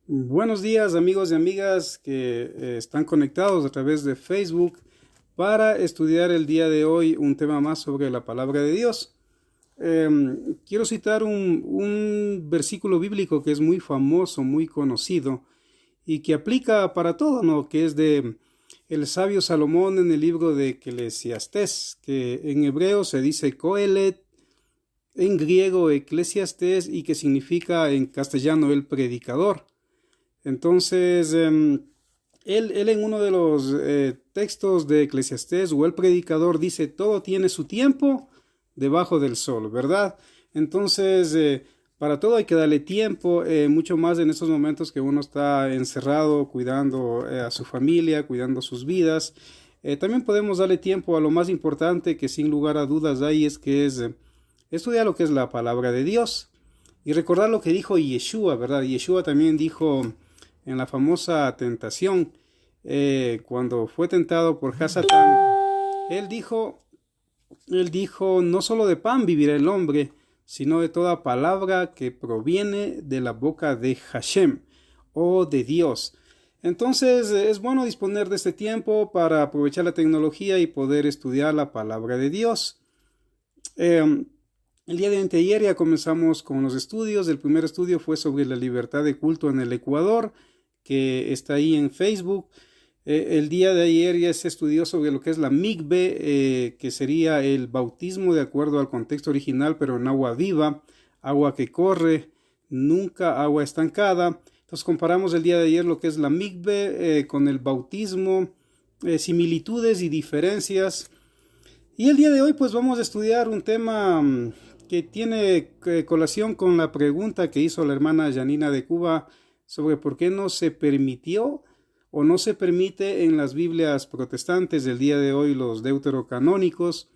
Buenos días amigos y amigas que están conectados a través de Facebook para estudiar el día de hoy un tema más sobre la palabra de Dios. Quiero citar un versículo bíblico que es muy famoso, muy conocido y que aplica para todo, ¿no? Que es de el sabio Salomón en el libro de Eclesiastés, que en hebreo se dice Coelet, en griego Eclesiastés y que significa en castellano el predicador. Entonces, él en uno de los textos de Eclesiastés o el predicador dice, todo tiene su tiempo debajo del sol, ¿verdad? Entonces, para todo hay que darle tiempo, mucho más en estos momentos que uno está encerrado, cuidando a su familia, cuidando sus vidas. También podemos darle tiempo a lo más importante que sin lugar a dudas hay, es que es estudiar lo que es la palabra de Dios y recordar lo que dijo Yeshua, ¿verdad? Yeshua también dijo en la famosa tentación, cuando fue tentado por Hasatán, él dijo, no solo de pan vivirá el hombre, sino de toda palabra que proviene de la boca de Hashem o de Dios. Entonces es bueno disponer de este tiempo para aprovechar la tecnología y poder estudiar la palabra de Dios. El día de anteayer ya comenzamos con los estudios. El primer estudio fue sobre la libertad de culto en el Ecuador, que está ahí en Facebook. El día de ayer ya se estudió sobre lo que es la migbe, que sería el bautismo de acuerdo al contexto original, pero en agua viva, agua que corre, nunca agua estancada. Entonces comparamos el día de ayer lo que es la migbe con el bautismo, similitudes y diferencias. Y el día de hoy pues vamos a estudiar un tema que tiene colación con la pregunta que hizo la hermana Janina de Cuba sobre por qué no se permitió o no se permite en las Biblias protestantes del día de hoy los deuterocanónicos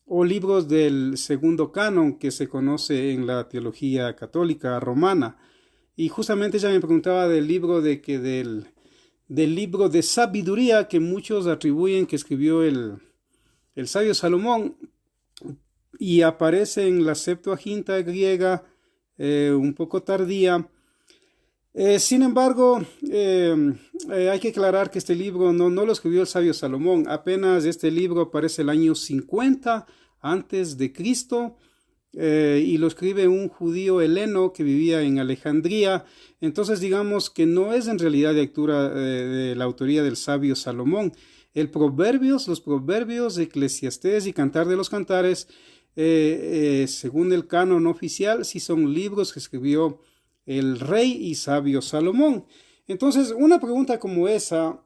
o libros del segundo canon que se conoce en la teología católica romana. Y justamente ella me preguntaba del libro del libro de sabiduría que muchos atribuyen que escribió el sabio Salomón, y aparece en la Septuaginta griega un poco tardía. Sin embargo, hay que aclarar que este libro no lo escribió el sabio Salomón. Apenas este libro aparece el año 50 antes de Cristo, y lo escribe un judío heleno que vivía en Alejandría. Entonces digamos que no es en realidad de la autoría del sabio Salomón. Los proverbios, Eclesiastés y Cantar de los Cantares, según el canon oficial, sí son libros que escribió el rey y sabio Salomón. Entonces, una pregunta como esa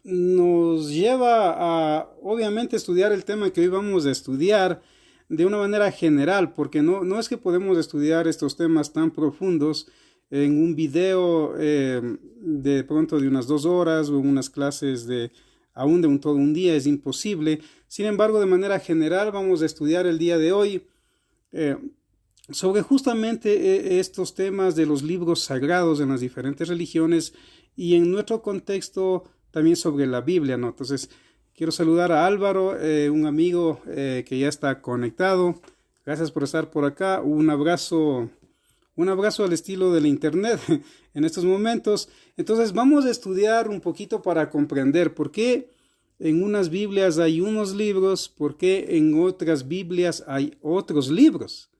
nos lleva a, obviamente, estudiar el tema que hoy vamos a estudiar de una manera general, porque no es que podemos estudiar estos temas tan profundos en un video de pronto de unas 2 horas o en unas clases aún de todo un día, es imposible. Sin embargo, de manera general vamos a estudiar el día de hoy sobre justamente estos temas de los libros sagrados en las diferentes religiones y en nuestro contexto también sobre la Biblia, ¿no? Entonces, quiero saludar a Álvaro, un amigo que ya está conectado. Gracias por estar por acá. Un abrazo al estilo del internet en estos momentos. Entonces vamos a estudiar un poquito para comprender por qué en unas Biblias hay unos libros, por qué en otras Biblias hay otros libros.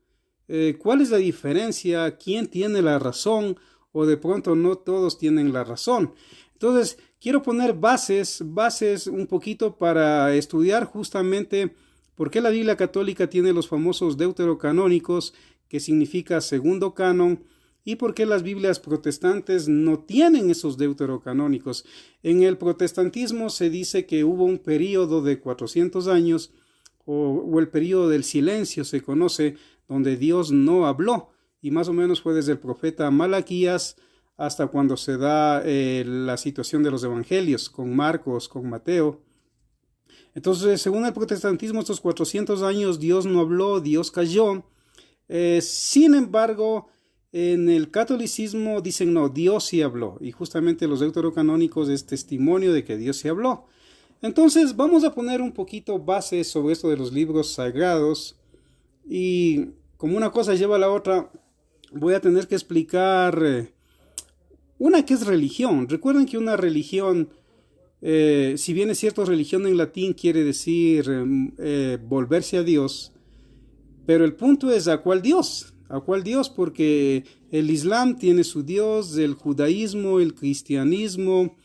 ¿Cuál es la diferencia? ¿Quién tiene la razón? O de pronto no todos tienen la razón. Entonces quiero poner bases un poquito para estudiar justamente por qué la Biblia católica tiene los famosos deuterocanónicos, que significa segundo canon, y por qué las Biblias protestantes no tienen esos deuterocanónicos. En el protestantismo se dice que hubo un periodo de 400 años, o el periodo del silencio se conoce, donde Dios no habló, y más o menos fue desde el profeta Malaquías hasta cuando se da la situación de los evangelios, con Marcos, con Mateo. Entonces, según el protestantismo, estos 400 años Dios no habló, Dios calló. Sin embargo, en el catolicismo dicen no, Dios sí habló, y justamente los deuterocanónicos es testimonio de que Dios sí habló. Entonces vamos a poner un poquito base sobre esto de los libros sagrados, y como una cosa lleva a la otra, voy a tener que explicar Una que es religión. Recuerden que una religión, si bien es cierto, religión en latín quiere decir volverse a Dios, pero el punto es ¿a cuál Dios? ¿A cuál Dios? Porque el Islam tiene su Dios, el judaísmo, el cristianismo,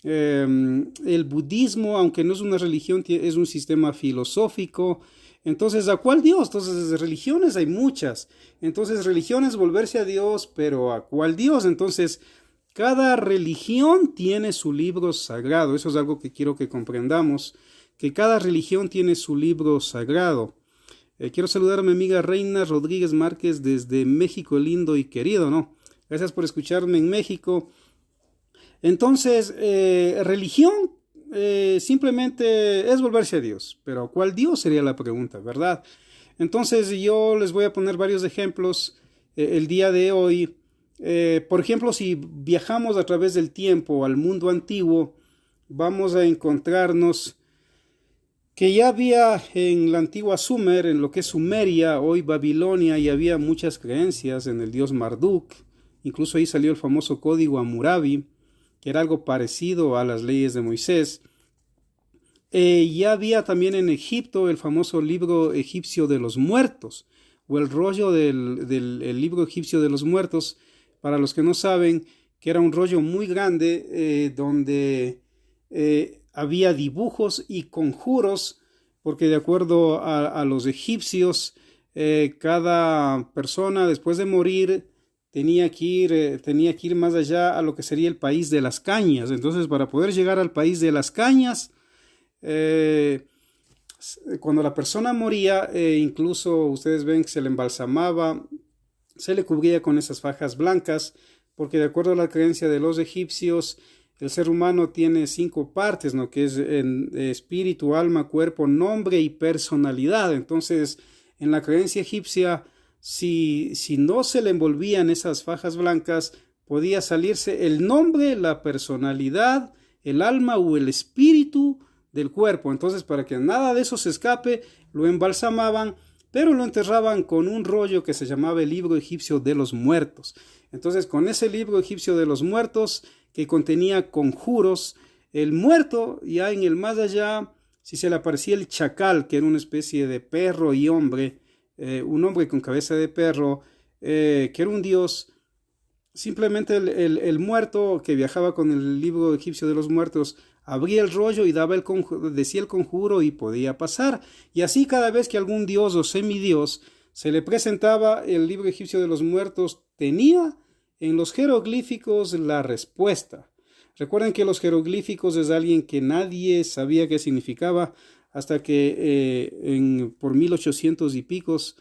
el budismo, aunque no es una religión, es un sistema filosófico. Entonces, ¿a cuál Dios? Entonces, religiones hay muchas. Entonces, religiones volverse a Dios, pero ¿a cuál Dios? Entonces, cada religión tiene su libro sagrado. Eso es algo que quiero que comprendamos, que cada religión tiene su libro sagrado. Quiero saludar a mi amiga Reina Rodríguez Márquez desde México lindo y querido, ¿no? Gracias por escucharme en México. Entonces, religión simplemente es volverse a Dios, pero ¿cuál Dios sería la pregunta, verdad? Entonces, yo les voy a poner varios ejemplos el día de hoy. Por ejemplo, si viajamos a través del tiempo al mundo antiguo, vamos a encontrarnos que ya había en la antigua Sumer, en lo que es Sumeria, hoy Babilonia, y había muchas creencias en el dios Marduk. Incluso ahí salió el famoso código Hammurabi, que era algo parecido a las leyes de Moisés. Ya había también en Egipto el famoso libro egipcio de los muertos, o el rollo del libro egipcio de los muertos, para los que no saben, que era un rollo muy grande donde había dibujos y conjuros, porque de acuerdo a los egipcios, cada persona después de morir tenía que ir más allá a lo que sería el país de las cañas. Entonces, para poder llegar al país de las cañas, cuando la persona moría, incluso ustedes ven que se le embalsamaba, se le cubría con esas fajas blancas, porque de acuerdo a la creencia de los egipcios, el ser humano tiene 5 partes, ¿no? Que es en espíritu, alma, cuerpo, nombre y personalidad. Entonces, en la creencia egipcia, si no se le envolvían esas fajas blancas, podía salirse el nombre, la personalidad, el alma o el espíritu del cuerpo. Entonces, para que nada de eso se escape, lo embalsamaban, pero lo enterraban con un rollo que se llamaba el libro egipcio de los muertos. Entonces, con ese libro egipcio de los muertos, que contenía conjuros, el muerto, ya en el más allá, si se le aparecía el chacal, que era una especie de perro y hombre, un hombre con cabeza de perro, que era un dios, simplemente el muerto que viajaba con el libro egipcio de los muertos, abría el rollo y decía el conjuro y podía pasar. Y así cada vez que algún dios o semidios se le presentaba el libro egipcio de los muertos, tenía en los jeroglíficos la respuesta. Recuerden que los jeroglíficos es alguien que nadie sabía qué significaba hasta que por 1800 y picos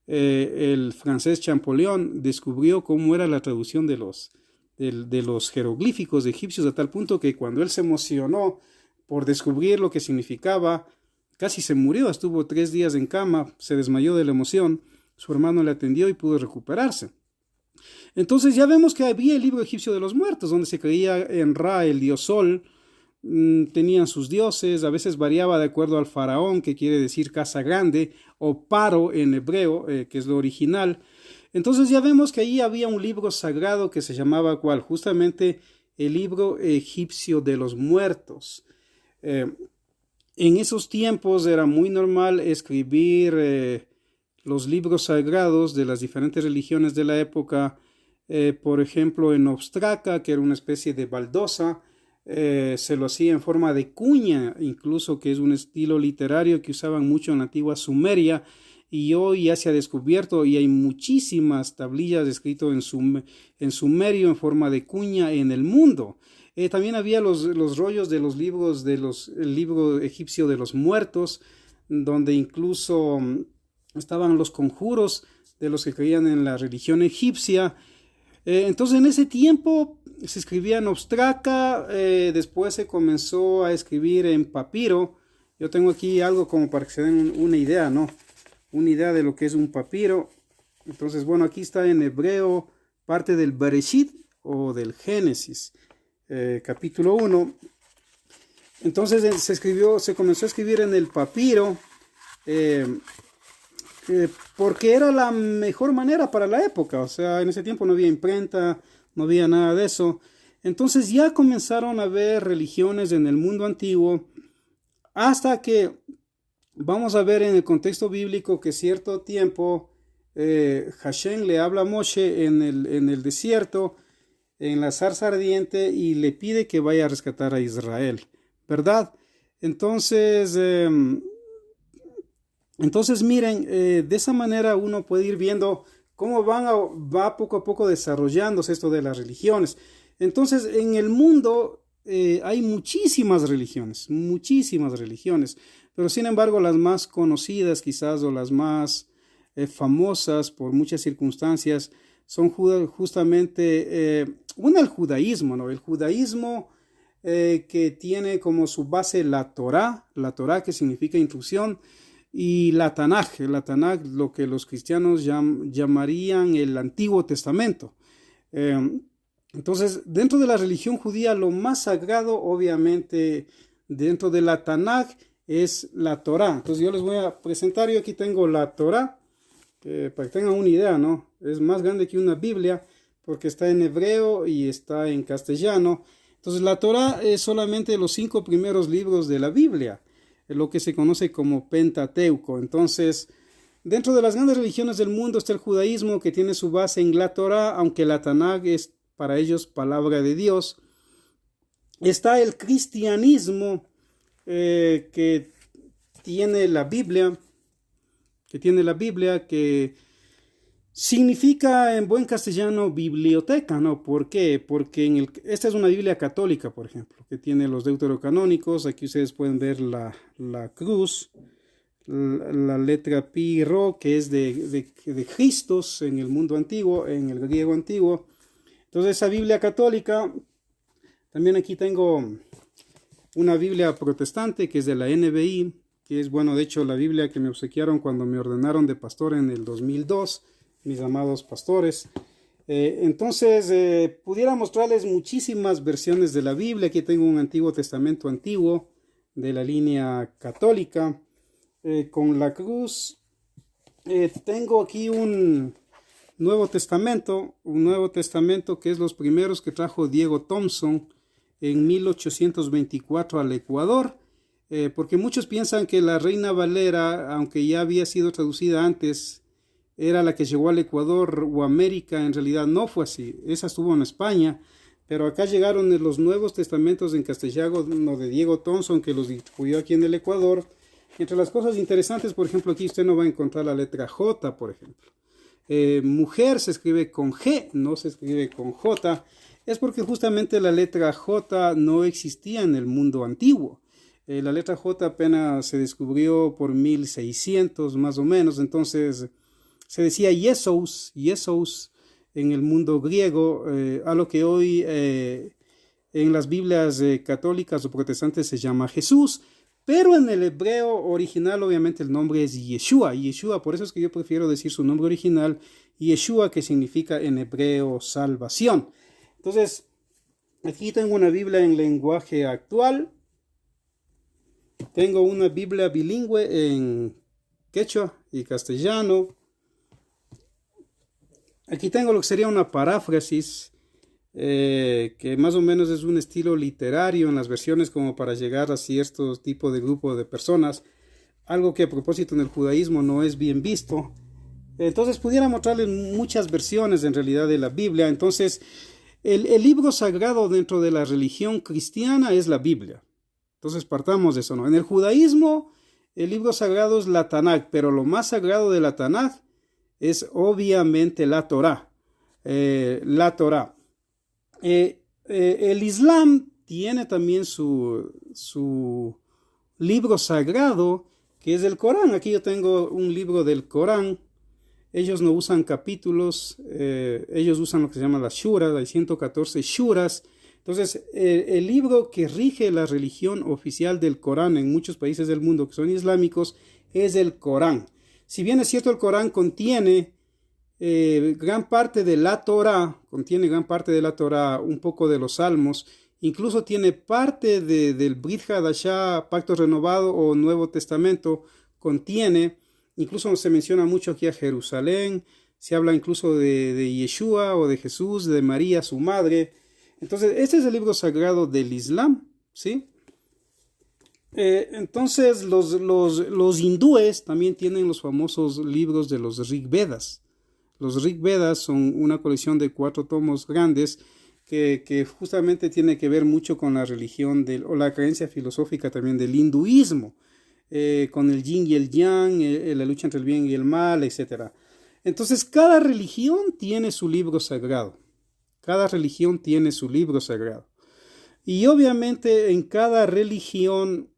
el francés Champollion descubrió cómo era la traducción de los jeroglíficos egipcios, a tal punto que cuando él se emocionó por descubrir lo que significaba, casi se murió, estuvo 3 días en cama, se desmayó de la emoción, su hermano le atendió y pudo recuperarse. Entonces ya vemos que había el libro egipcio de los muertos, donde se creía en Ra, el dios sol, tenían sus dioses, a veces variaba de acuerdo al faraón, que quiere decir casa grande, o paro en hebreo, que es lo original. Entonces ya vemos que ahí había un libro sagrado que se llamaba ¿cuál? Justamente el libro egipcio de los muertos. En esos tiempos era muy normal escribir los libros sagrados de las diferentes religiones de la época, por ejemplo en obstraca, que era una especie de baldosa, se lo hacía en forma de cuña, incluso, que es un estilo literario que usaban mucho en la antigua Sumeria, y hoy ya se ha descubierto y hay muchísimas tablillas escritas en sumerio en forma de cuña en el mundo. También había los rollos de los libros, el libro egipcio de los muertos, donde incluso estaban los conjuros de los que creían en la religión egipcia. Entonces en ese tiempo se escribía en obstraca, después se comenzó a escribir en papiro. Yo tengo aquí algo como para que se den una idea, ¿no? Una idea de lo que es un papiro. Entonces, bueno, aquí está en hebreo parte del Bereshit o del Génesis, capítulo 1. Entonces se comenzó a escribir en el papiro, porque era la mejor manera para la época. O sea, en ese tiempo no había imprenta, no había nada de eso. Entonces ya comenzaron a haber religiones en el mundo antiguo, hasta que vamos a ver en el contexto bíblico que cierto tiempo Hashem le habla a Moshe en el desierto, en la zarza ardiente, y le pide que vaya a rescatar a Israel, ¿verdad? Entonces miren, de esa manera uno puede ir viendo cómo va poco a poco desarrollándose esto de las religiones. Entonces, en el mundo hay muchísimas religiones, pero sin embargo las más conocidas quizás, o las más famosas por muchas circunstancias, son justamente el judaísmo, ¿no? El judaísmo que tiene como su base la Torá que significa instrucción, y la Tanaj, lo que los cristianos llamarían el Antiguo Testamento. Entonces, dentro de la religión judía, lo más sagrado, obviamente, dentro de la Tanaj, es la Torá. Entonces, yo les voy a presentar, yo aquí tengo la Torá, para que tengan una idea, ¿no? Es más grande que una Biblia, porque está en hebreo y está en castellano. Entonces, la Torá es solamente los 5 primeros libros de la Biblia, lo que se conoce como Pentateuco. Entonces, dentro de las grandes religiones del mundo está el judaísmo, que tiene su base en la Torá, aunque la Tanaj es para ellos palabra de Dios. Está el cristianismo, que tiene la Biblia, que significa en buen castellano biblioteca, ¿no? ¿Por qué? Porque esta es una Biblia católica, por ejemplo, que tiene los deuterocanónicos. Aquí ustedes pueden ver la cruz, la letra Pi Rho, que es de Christos en el mundo antiguo, en el griego antiguo. Entonces, esa Biblia católica. También aquí tengo una Biblia protestante, que es de la NBI, que es, bueno, de hecho, la Biblia que me obsequiaron cuando me ordenaron de pastor en el 2002, mis amados pastores. Entonces, pudiera mostrarles muchísimas versiones de la Biblia. Aquí tengo un Antiguo Testamento antiguo de la línea católica, con la cruz. Tengo aquí un Nuevo Testamento que es los primeros que trajo Diego Thompson en 1824 al Ecuador, porque muchos piensan que la Reina Valera, aunque ya había sido traducida antes, era la que llegó al Ecuador o América. En realidad no fue así, esa estuvo en España, pero acá llegaron los Nuevos Testamentos en castellano de Diego Thompson, que los distribuyó aquí en el Ecuador. Entre las cosas interesantes, por ejemplo, aquí usted no va a encontrar la letra J, por ejemplo. Mujer se escribe con G, no se escribe con J. Es porque justamente la letra J no existía en el mundo antiguo. La letra J apenas se descubrió por 1600 más o menos. Entonces se decía Yesos en el mundo griego, a lo que hoy en las Biblias católicas o protestantes se llama Jesús. Pero en el hebreo original, obviamente, el nombre es Yeshua. Por eso es que yo prefiero decir su nombre original, Yeshua, que significa en hebreo salvación. Entonces, aquí tengo una Biblia en lenguaje actual. Tengo una Biblia bilingüe en quechua y castellano. Aquí tengo lo que sería una paráfrasis, que más o menos es un estilo literario en las versiones, como para llegar a cierto tipo de grupo de personas, algo que a propósito en el judaísmo no es bien visto. Entonces pudiera mostrarles muchas versiones en realidad de la Biblia. Entonces el libro sagrado dentro de la religión cristiana es la Biblia. Entonces partamos de eso, ¿no? En el judaísmo el libro sagrado es la Tanaj, pero lo más sagrado de la Tanaj es obviamente la Torá. El Islam tiene también su libro sagrado, que es el Corán. Aquí yo tengo un libro del Corán. Ellos no usan capítulos, ellos usan lo que se llama las shuras. Hay 114 shuras. Entonces, el libro que rige la religión oficial del Corán en muchos países del mundo que son islámicos es el Corán. Si bien es cierto, el Corán contiene gran parte de la Torá, un poco de los Salmos, incluso tiene parte del Brit Hadashah, Pacto Renovado o Nuevo Testamento, incluso se menciona mucho aquí a Jerusalén, se habla incluso de Yeshua o de Jesús, de María, su madre. Entonces, este es el libro sagrado del Islam, ¿sí? Entonces, los hindúes también tienen los famosos libros de los Rig Vedas. Los Rig Vedas son una colección de 4 tomos grandes que justamente tiene que ver mucho con la religión o la creencia filosófica también del hinduismo, con el yin y el yang, la lucha entre el bien y el mal, etc. Entonces, cada religión tiene su libro sagrado. Cada religión tiene su libro sagrado. Y obviamente en cada religión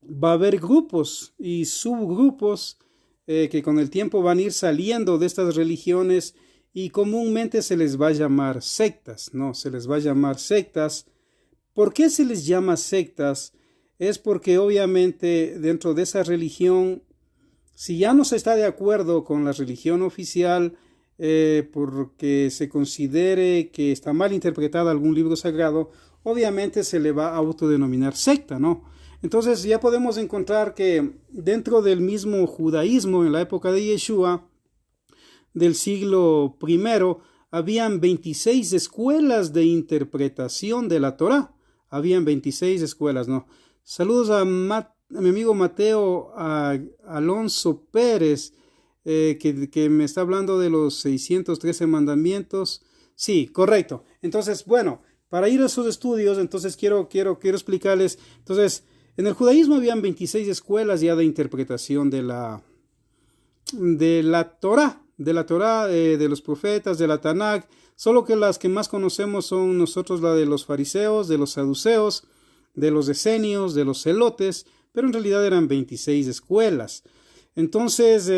va a haber grupos y subgrupos que con el tiempo van a ir saliendo de estas religiones y comúnmente se les va a llamar sectas, ¿no? Se les va a llamar sectas. ¿Por qué se les llama sectas? Es porque obviamente dentro de esa religión, si ya no se está de acuerdo con la religión oficial, porque se considere que está mal interpretada algún libro sagrado, obviamente se le va a autodenominar secta, ¿no? Entonces ya podemos encontrar que dentro del mismo judaísmo, en la época de Yeshua, del siglo I, habían 26 escuelas de interpretación de la Torá. Habían 26 escuelas, ¿no? Saludos a mi amigo Mateo Alonso Pérez, que me está hablando de los 613 mandamientos. Sí, correcto. Entonces, bueno, para ir a esos estudios, entonces quiero explicarles. Entonces, en el judaísmo habían 26 escuelas ya de interpretación de la Torá, de los profetas, de la Tanakh, solo que las que más conocemos son nosotros la de los fariseos, de los saduceos, de los esenios, de los celotes, pero en realidad eran 26 escuelas. Entonces,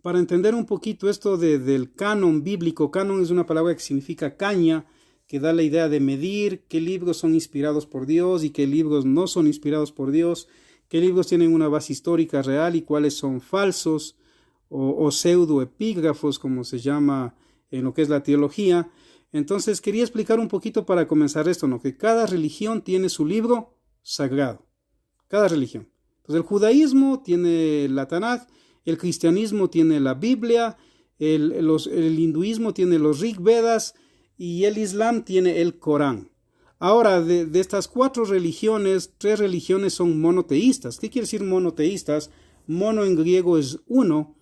para entender un poquito esto del canon bíblico, canon es una palabra que significa caña, que da la idea de medir qué libros son inspirados por Dios y qué libros no son inspirados por Dios, qué libros tienen una base histórica real y cuáles son falsos o pseudoepígrafos, como se llama en lo que es la teología. Entonces quería explicar un poquito para comenzar esto, ¿no? Que cada religión tiene su libro sagrado, cada religión. Entonces el judaísmo tiene la Tanakh, el cristianismo tiene la Biblia, el hinduismo tiene los Rig Vedas y el Islam tiene el Corán. Ahora, de estas 4 religiones, 3 religiones son monoteístas. ¿Qué quiere decir monoteístas? Mono en griego es uno.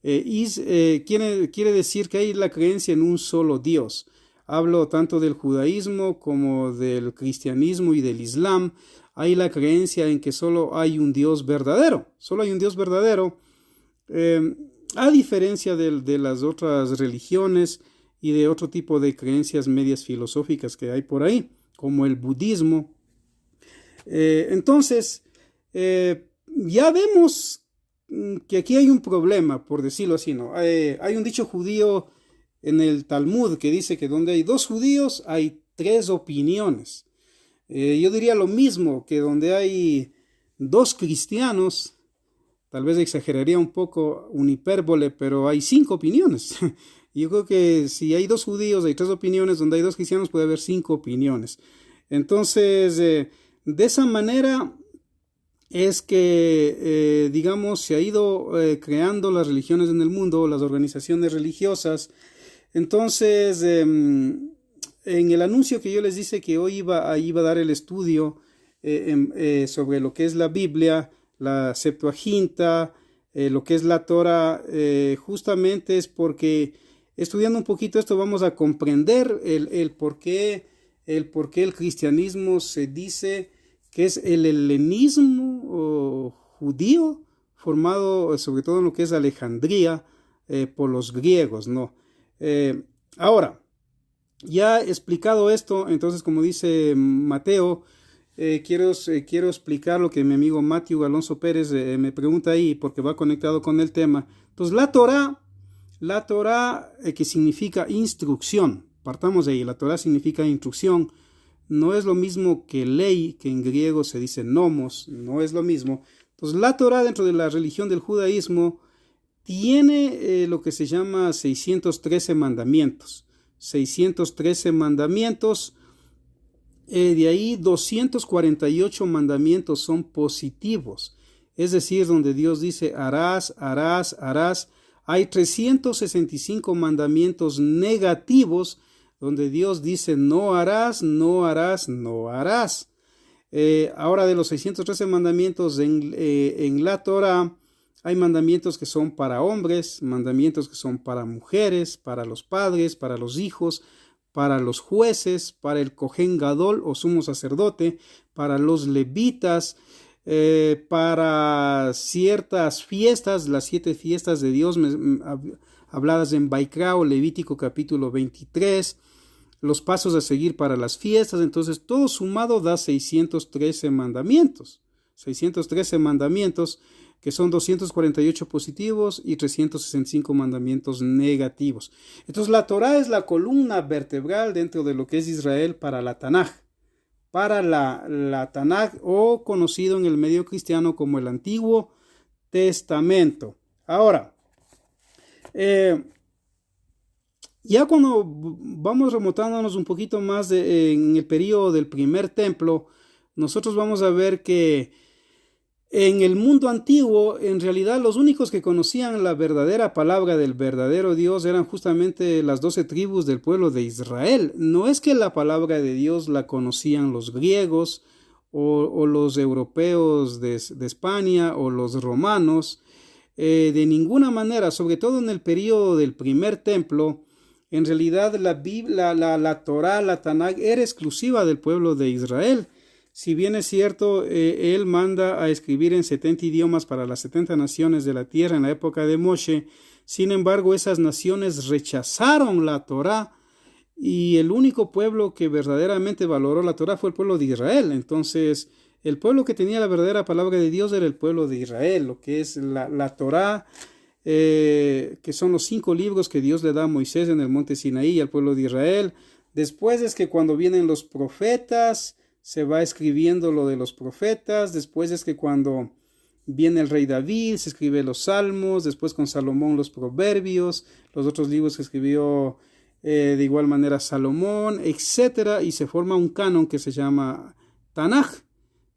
Quiere decir que hay la creencia en un solo Dios. Hablo tanto del judaísmo como del cristianismo y del Islam. Hay la creencia en que solo hay un Dios verdadero. Solo hay un Dios verdadero. A diferencia de las otras religiones y de otro tipo de creencias medias filosóficas que hay por ahí, como el budismo. Entonces, ya vemos que aquí hay un problema, por decirlo así, ¿no? Hay un dicho judío en el Talmud que dice que donde hay 2 judíos hay 3 opiniones. Yo diría lo mismo, que donde hay 2 cristianos, tal vez exageraría un poco, un hipérbole, pero hay 5 opiniones. Yo creo que si hay 2 judíos, hay 3 opiniones, donde hay 2 cristianos puede haber 5 opiniones. Entonces, de esa manera es que, digamos, se ha ido creando las religiones en el mundo, las organizaciones religiosas. Entonces, en el anuncio que yo les dije que hoy iba a dar el estudio sobre lo que es la Biblia, la Septuaginta, lo que es la Torah, justamente es porque estudiando un poquito esto vamos a comprender el por qué el cristianismo se dice que es el helenismo judío formado sobre todo en lo que es Alejandría por los griegos, ¿no? Ahora, ya explicado esto, entonces como dice Mateo, quiero explicar lo que mi amigo Matthew Alonso Pérez me pregunta ahí porque va conectado con el tema. Entonces la Torá que significa instrucción, partamos de ahí, la Torá significa instrucción, no es lo mismo que ley, que en griego se dice nomos, no es lo mismo. Entonces la Torá dentro de la religión del judaísmo tiene lo que se llama 613 mandamientos. 613 mandamientos, de ahí 248 mandamientos son positivos, es decir, donde Dios dice harás, harás, harás. Hay 365 mandamientos negativos donde Dios dice no harás, no harás, no harás. Ahora, de los 613 mandamientos en la Torah, hay mandamientos que son para hombres, mandamientos que son para mujeres, para los padres, para los hijos, para los jueces, para el Cohen Gadol o sumo sacerdote, para los levitas, para ciertas fiestas, las 7 fiestas de Dios habladas en Baikra o Levítico capítulo 23, los pasos a seguir para las fiestas. Entonces todo sumado da 613 mandamientos. 613 mandamientos que son 248 positivos y 365 mandamientos negativos. Entonces la Torah es la columna vertebral dentro de lo que es Israel para la Tanaj. Para la Tanaj, o conocido en el medio cristiano como el Antiguo Testamento. Ahora, ya cuando vamos remontándonos un poquito más en el periodo del primer templo, nosotros vamos a ver que en el mundo antiguo, en realidad, los únicos que conocían la verdadera palabra del verdadero Dios eran justamente las 12 tribus del pueblo de Israel. No es que la palabra de Dios la conocían los griegos o los europeos de España o los romanos. De ninguna manera, sobre todo en el periodo del primer templo, en realidad la Biblia, la Torah, la Tanaj era exclusiva del pueblo de Israel. Si bien es cierto, él manda a escribir en 70 idiomas para las 70 naciones de la tierra en la época de Moshe, sin embargo esas naciones rechazaron la Torá y el único pueblo que verdaderamente valoró la Torá fue el pueblo de Israel. Entonces el pueblo que tenía la verdadera palabra de Dios era el pueblo de Israel, lo que es la Torá, que son los 5 libros que Dios le da a Moisés en el monte Sinaí al pueblo de Israel. Después es que cuando vienen los profetas, se va escribiendo lo de los profetas. Después es que cuando viene el rey David, se escribe los salmos. Después con Salomón los proverbios, los otros libros que escribió de igual manera Salomón, etc. Y se forma un canon que se llama Tanaj,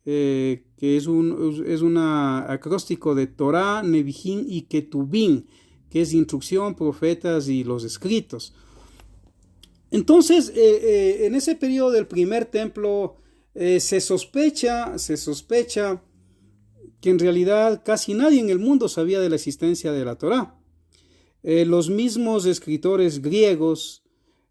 que es un acróstico de Torah, Nevi'im y Ketuvim, que es instrucción, profetas y los escritos. Entonces, en ese periodo del primer templo, se sospecha que en realidad casi nadie en el mundo sabía de la existencia de la Torá. Los mismos escritores griegos,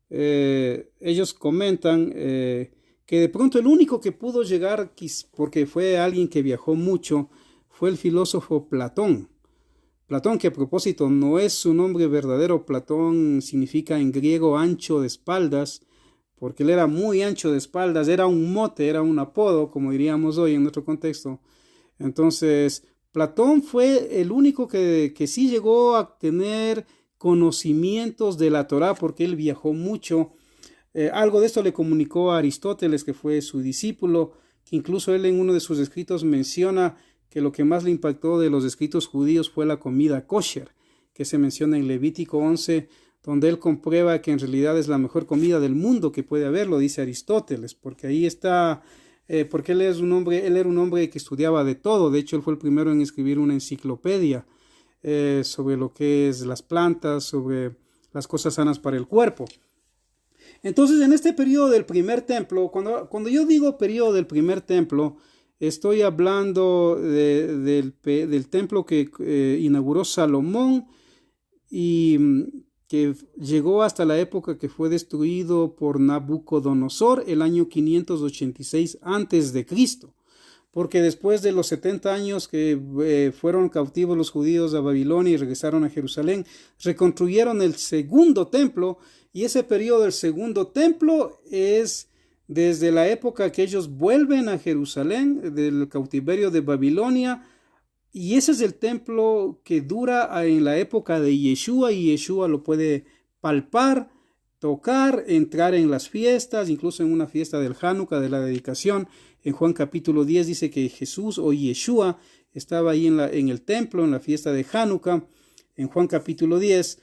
ellos comentan que de pronto el único que pudo llegar, porque fue alguien que viajó mucho, fue el filósofo Platón. Platón, que a propósito no es su nombre verdadero. Platón significa en griego ancho de espaldas, porque él era muy ancho de espaldas, era un mote, era un apodo, como diríamos hoy en nuestro contexto. Entonces, Platón fue el único que sí llegó a tener conocimientos de la Torá, porque él viajó mucho. Algo de esto le comunicó a Aristóteles, que fue su discípulo, que incluso él en uno de sus escritos menciona que lo que más le impactó de los escritos judíos fue la comida kosher, que se menciona en Levítico 11, donde él comprueba que en realidad es la mejor comida del mundo que puede haber, lo dice Aristóteles, porque ahí está, porque él era un hombre que estudiaba de todo. De hecho, él fue el primero en escribir una enciclopedia sobre lo que es las plantas, sobre las cosas sanas para el cuerpo. Entonces, en este periodo del primer templo, cuando yo digo periodo del primer templo, estoy hablando del templo que inauguró Salomón y que llegó hasta la época que fue destruido por Nabucodonosor el año 586 a.C., porque después de los 70 años que fueron cautivos los judíos a Babilonia y regresaron a Jerusalén, reconstruyeron el segundo templo, y ese periodo del segundo templo es desde la época que ellos vuelven a Jerusalén del cautiverio de Babilonia. Y ese es el templo que dura en la época de Yeshua, y Yeshua lo puede palpar, tocar, entrar en las fiestas, incluso en una fiesta del Hanukkah, de la dedicación. En Juan capítulo 10 dice que Jesús o Yeshua estaba ahí en el templo, en la fiesta de Hanukkah, en Juan capítulo 10.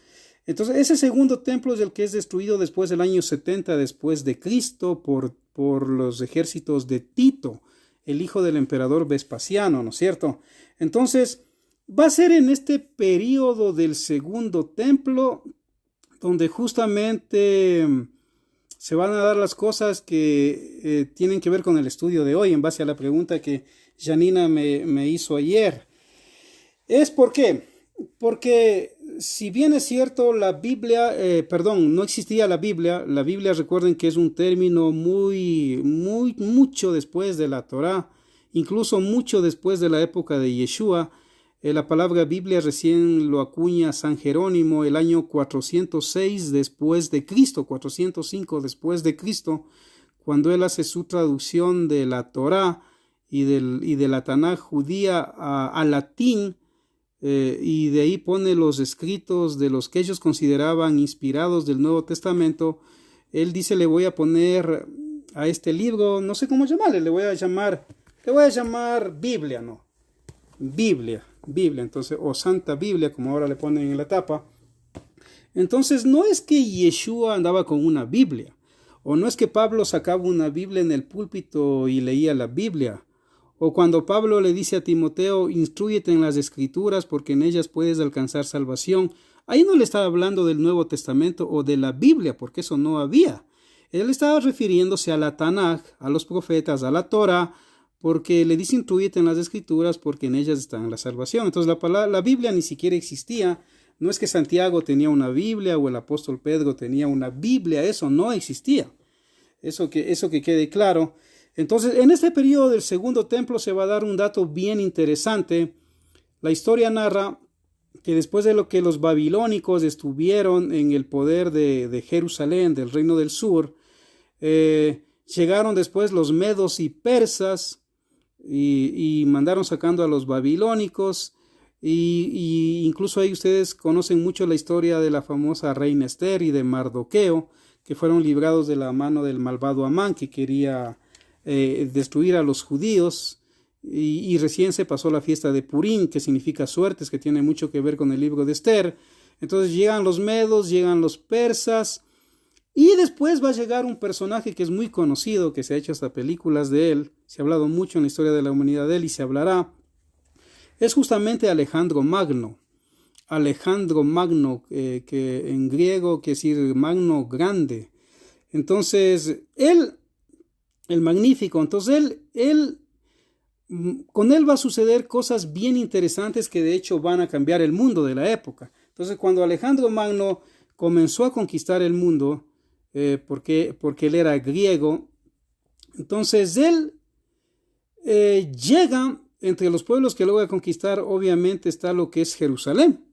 Entonces ese segundo templo es el que es destruido después del año 70 después de Cristo por los ejércitos de Tito, el hijo del emperador Vespasiano, ¿no es cierto? Entonces, Va a ser en este periodo del Segundo Templo donde justamente se van a dar las cosas que tienen que ver con el estudio de hoy, en base a la pregunta que Janina me hizo ayer. ¿Es por qué? Porque si bien es cierto la Biblia, no existía la Biblia recuerden que es un término mucho después de la Torá, incluso mucho después de la época de Yeshua. La palabra Biblia recién lo acuña San Jerónimo el año 406 después de Cristo, 405 después de Cristo, cuando él hace su traducción de la Torá y de la Tanaj judía al latín, y de ahí pone los escritos de los que ellos consideraban inspirados del Nuevo Testamento. Él dice, le voy a poner a este libro, no sé cómo llamarle, le voy a llamar Biblia, ¿no? Biblia, entonces, o Santa Biblia, como ahora le ponen en la tapa. Entonces, no es que Yeshua andaba con una Biblia, o no es que Pablo sacaba una Biblia en el púlpito y leía la Biblia, o cuando Pablo le dice a Timoteo, instrúyete en las Escrituras porque en ellas puedes alcanzar salvación. Ahí no le estaba hablando del Nuevo Testamento o de la Biblia, porque eso no había. Él estaba refiriéndose a la Tanaj, a los profetas, a la Torah, porque le dice instrúyete en las Escrituras porque en ellas está la salvación. Entonces la Biblia ni siquiera existía. No es que Santiago tenía una Biblia o el apóstol Pedro tenía una Biblia, eso no existía. Eso que quede claro. Entonces, en este periodo del Segundo Templo se va a dar un dato bien interesante. La historia narra que después de lo que los babilónicos estuvieron en el poder de Jerusalén, del reino del sur, llegaron después los medos y persas y mandaron sacando a los babilónicos. Y incluso ahí ustedes conocen mucho la historia de la famosa reina Esther y de Mardoqueo, que fueron librados de la mano del malvado Amán, que quería destruir a los judíos, y recién se pasó la fiesta de Purim, que significa suertes, que tiene mucho que ver con el libro de Esther. Entonces llegan los medos, llegan los persas, y después va a llegar un personaje que es muy conocido, que se ha hecho hasta películas de él, se ha hablado mucho en la historia de la humanidad de él y se hablará. Es justamente Alejandro Magno, que en griego quiere decir magno, grande. Entonces el magnífico, entonces con él va a suceder cosas bien interesantes que de hecho van a cambiar el mundo de la época. Entonces cuando Alejandro Magno comenzó a conquistar el mundo, porque él era griego, entonces él llega entre los pueblos que logra conquistar. Obviamente está lo que es Jerusalén,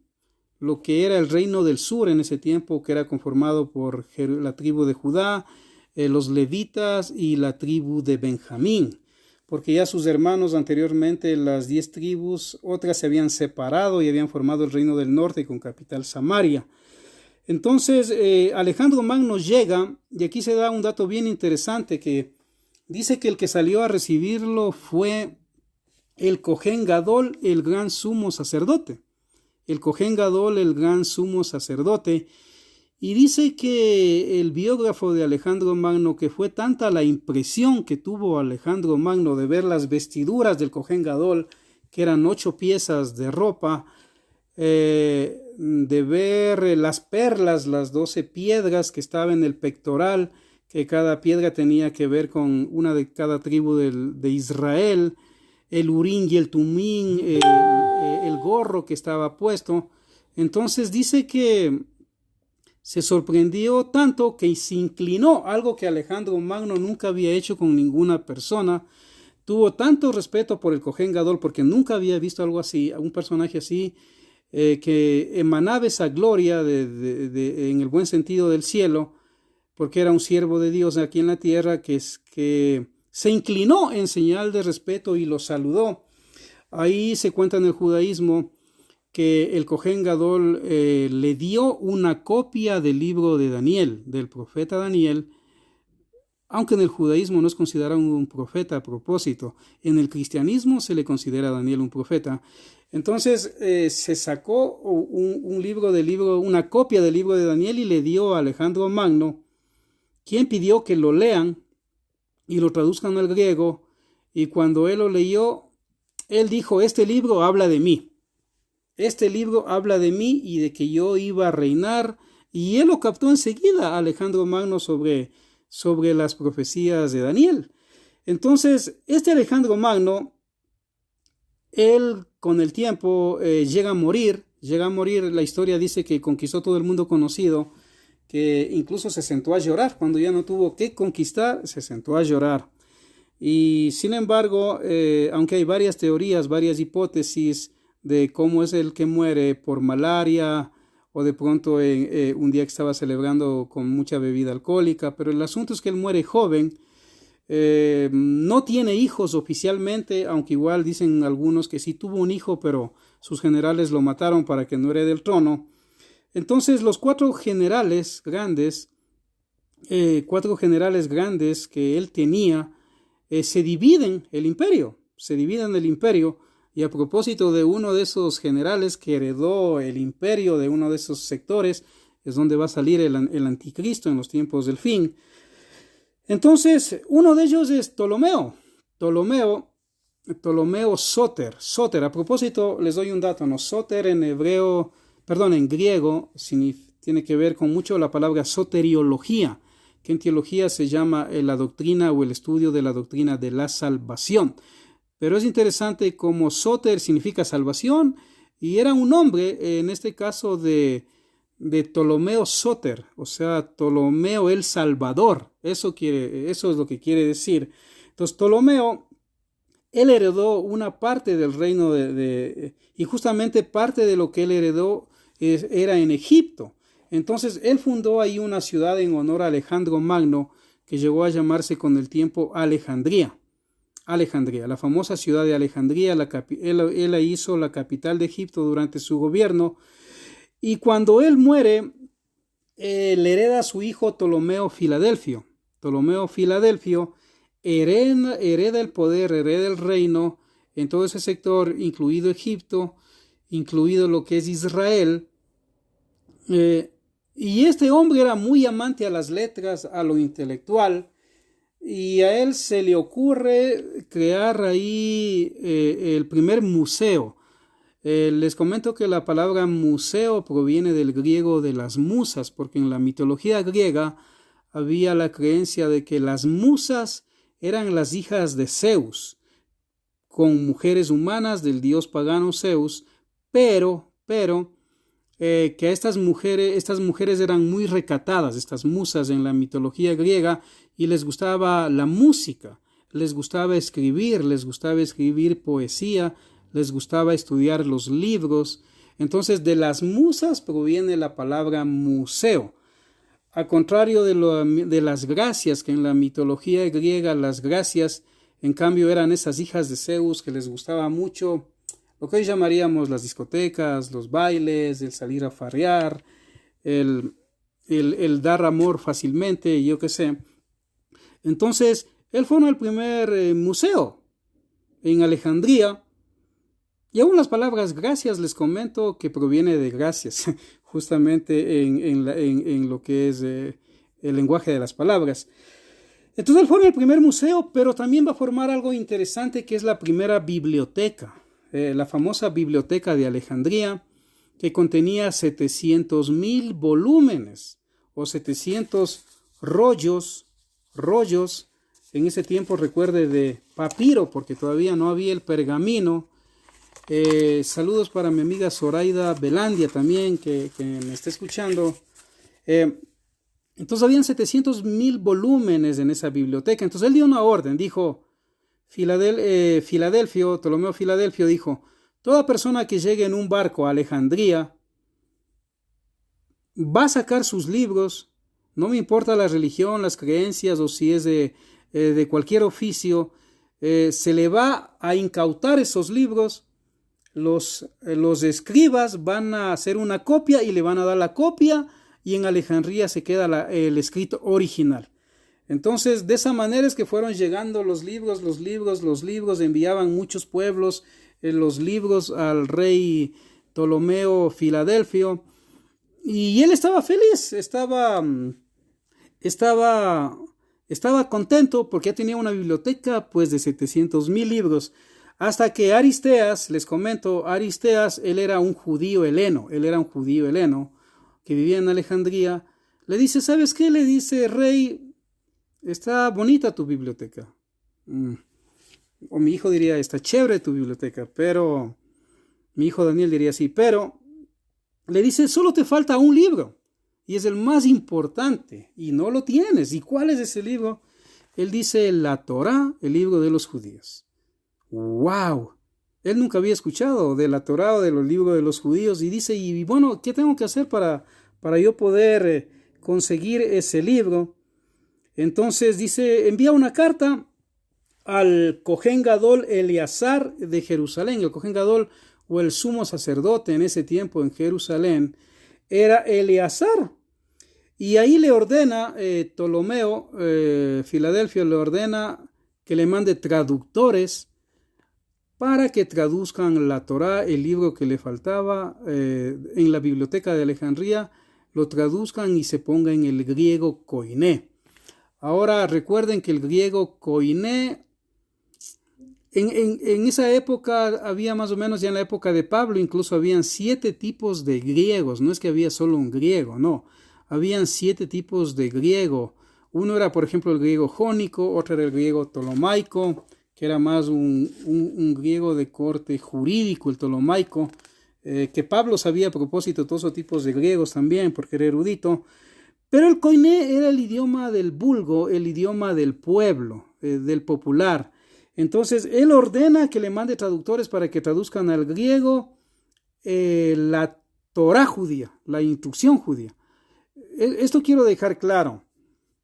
lo que era el reino del sur en ese tiempo, que era conformado por la tribu de Judá, los levitas y la tribu de Benjamín, porque ya sus hermanos anteriormente, las 10 tribus, otras se habían separado y habían formado el reino del norte con capital Samaria. Entonces Alejandro Magno llega, y aquí se da un dato bien interesante, que dice que el que salió a recibirlo fue el Cohen Gadol, el gran sumo sacerdote. El Cohen Gadol, el gran sumo sacerdote. Y dice que el biógrafo de Alejandro Magno, que fue tanta la impresión que tuvo Alejandro Magno de ver las vestiduras del Cohen Gadol, que eran 8 piezas de ropa, de ver las perlas, las 12 piedras que estaban en el pectoral, que cada piedra tenía que ver con una de cada tribu de Israel, el urín y el tumín, el gorro que estaba puesto. Entonces dice que se sorprendió tanto que se inclinó, algo que Alejandro Magno nunca había hecho con ninguna persona. Tuvo tanto respeto por el Cohen Gadol, porque nunca había visto algo así, un personaje así, que emanaba esa gloria en el buen sentido del cielo, porque era un siervo de Dios aquí en la tierra, que se inclinó en señal de respeto y lo saludó. Ahí se cuenta en el judaísmo que el Cohen Gadol le dio una copia del libro de Daniel, del profeta Daniel, aunque en el judaísmo no es considerado un profeta a propósito. En el cristianismo se le considera a Daniel un profeta. Entonces se sacó una copia del libro de Daniel y le dio a Alejandro Magno, quien pidió que lo lean y lo traduzcan al griego, y cuando él lo leyó, él dijo, este libro habla de mí. este libro habla de mí y de que yo iba a reinar. Y él lo captó enseguida, Alejandro Magno, sobre las profecías de Daniel. Entonces, este Alejandro Magno, él con el tiempo llega a morir, la historia dice que conquistó todo el mundo conocido, que incluso se sentó a llorar, cuando ya no tuvo que conquistar, se sentó a llorar. Y sin embargo, aunque hay varias teorías, varias hipótesis de cómo es el que muere por malaria, o de pronto un día que estaba celebrando con mucha bebida alcohólica, pero el asunto es que él muere joven, no tiene hijos oficialmente, aunque igual dicen algunos que sí tuvo un hijo, pero sus generales lo mataron para que no herede el trono. Entonces los cuatro generales grandes que él tenía, se dividen el imperio, y a propósito de uno de esos generales que heredó el imperio de uno de esos sectores, es donde va a salir el anticristo en los tiempos del fin. Entonces, uno de ellos es Ptolomeo Soter. A propósito, les doy un dato, ¿no? Soter en griego tiene que ver con mucho la palabra soteriología, que en teología se llama la doctrina o el estudio de la doctrina de la salvación. Pero es interesante como Soter significa salvación, y era un nombre, en este caso, de Ptolomeo Soter, o sea, Ptolomeo el Salvador. Eso es lo que quiere decir. Entonces, Ptolomeo, él heredó una parte del reino y justamente parte de lo que él heredó era en Egipto. Entonces, él fundó ahí una ciudad en honor a Alejandro Magno, que llegó a llamarse con el tiempo Alejandría, la famosa ciudad de Alejandría. Él hizo la capital de Egipto durante su gobierno, y cuando él muere, le hereda a su hijo Ptolomeo Filadelfio. Hereda el poder, hereda el reino en todo ese sector, incluido Egipto, incluido lo que es Israel. Y este hombre era muy amante a las letras, a lo intelectual, y a él se le ocurre crear ahí el primer museo. Les comento que la palabra museo proviene del griego de las musas, porque en la mitología griega había la creencia de que las musas eran las hijas de Zeus, con mujeres humanas del dios pagano Zeus, pero que estas mujeres eran muy recatadas, estas musas en la mitología griega, y les gustaba la música, les gustaba escribir poesía, les gustaba estudiar los libros. Entonces, de las musas proviene la palabra museo. A contrario de las gracias, que en la mitología griega las gracias, en cambio, eran esas hijas de Zeus que les gustaba mucho lo que hoy llamaríamos las discotecas, los bailes, el salir a farrear, el dar amor fácilmente, yo qué sé. Entonces, él fundó el primer museo en Alejandría. Y aún las palabras gracias, les comento que proviene de gracias, justamente en lo que es el lenguaje de las palabras. Entonces él forma el primer museo, pero también va a formar algo interesante, que es la primera biblioteca, la famosa biblioteca de Alejandría, que contenía 700,000 volúmenes o 700 rollos, en ese tiempo, recuerde, de papiro, porque todavía no había el pergamino. Saludos para mi amiga Zoraida Belandia también, que me está escuchando. Entonces habían 700,000 volúmenes en esa biblioteca. Entonces él dio una orden, dijo, Ptolomeo Filadelfio dijo: toda persona que llegue en un barco a Alejandría va a sacar sus libros, no me importa la religión, las creencias, o si es de cualquier oficio, se le va a incautar esos libros. Los escribas van a hacer una copia y le van a dar la copia, y en Alejandría se queda el escrito original. Entonces, de esa manera es que fueron llegando los libros, enviaban muchos pueblos los libros al rey Ptolomeo Filadelfio, y él estaba feliz, estaba contento, porque ya tenía una biblioteca pues de 700,000 libros. Hasta que Aristeas, les comento, Aristeas, él era un judío heleno que vivía en Alejandría. Le dice, ¿sabes qué? Le dice, rey, está bonita tu biblioteca. O mi hijo diría, está chévere tu biblioteca, pero mi hijo Daniel diría sí, pero le dice, solo te falta un libro, y es el más importante, y no lo tienes. ¿Y cuál es ese libro? Él dice, la Torá, el libro de los judíos. ¡Wow! Él nunca había escuchado de la Torá o de los libros de los judíos, y dice, y bueno, ¿qué tengo que hacer para yo poder conseguir ese libro? Entonces dice, envía una carta al Cohen Gadol Eleazar de Jerusalén. El Cohen Gadol, o el sumo sacerdote en ese tiempo en Jerusalén, era Eleazar. Y ahí le ordena Ptolomeo, Filadelfio, le ordena que le mande traductores para que traduzcan la Torá, el libro que le faltaba en la biblioteca de Alejandría, lo traduzcan y se ponga en el griego koiné. Ahora recuerden que el griego koiné, en esa época había más o menos, ya en la época de Pablo, incluso habían 7 tipos de griegos. No es que había solo un griego, no. Habían 7 tipos de griego. Uno era, por ejemplo, el griego jónico, otro era el griego ptolomaico, que era más un griego de corte jurídico, el ptolomaico, que Pablo sabía a propósito todos esos tipos de griegos también, porque era erudito. Pero el koiné era el idioma del vulgo, el idioma del pueblo, del popular. Entonces, él ordena que le mande traductores para que traduzcan al griego la Torá judía, la instrucción judía. Esto quiero dejar claro.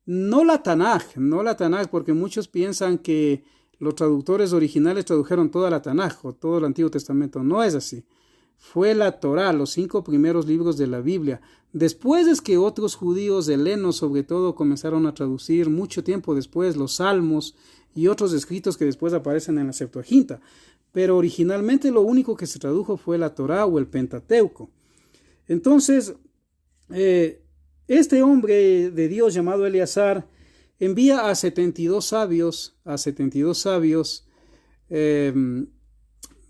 No la Tanaj, porque muchos piensan que los traductores originales tradujeron toda la Tanaj o todo el Antiguo Testamento. No es así. Fue la Torá, los 5 primeros libros de la Biblia. Después es que otros judíos helenos, sobre todo, comenzaron a traducir mucho tiempo después los Salmos y otros escritos que después aparecen en la Septuaginta. Pero originalmente lo único que se tradujo fue la Torá o el Pentateuco. Entonces, este hombre de Dios llamado Eleazar envía a 72 sabios,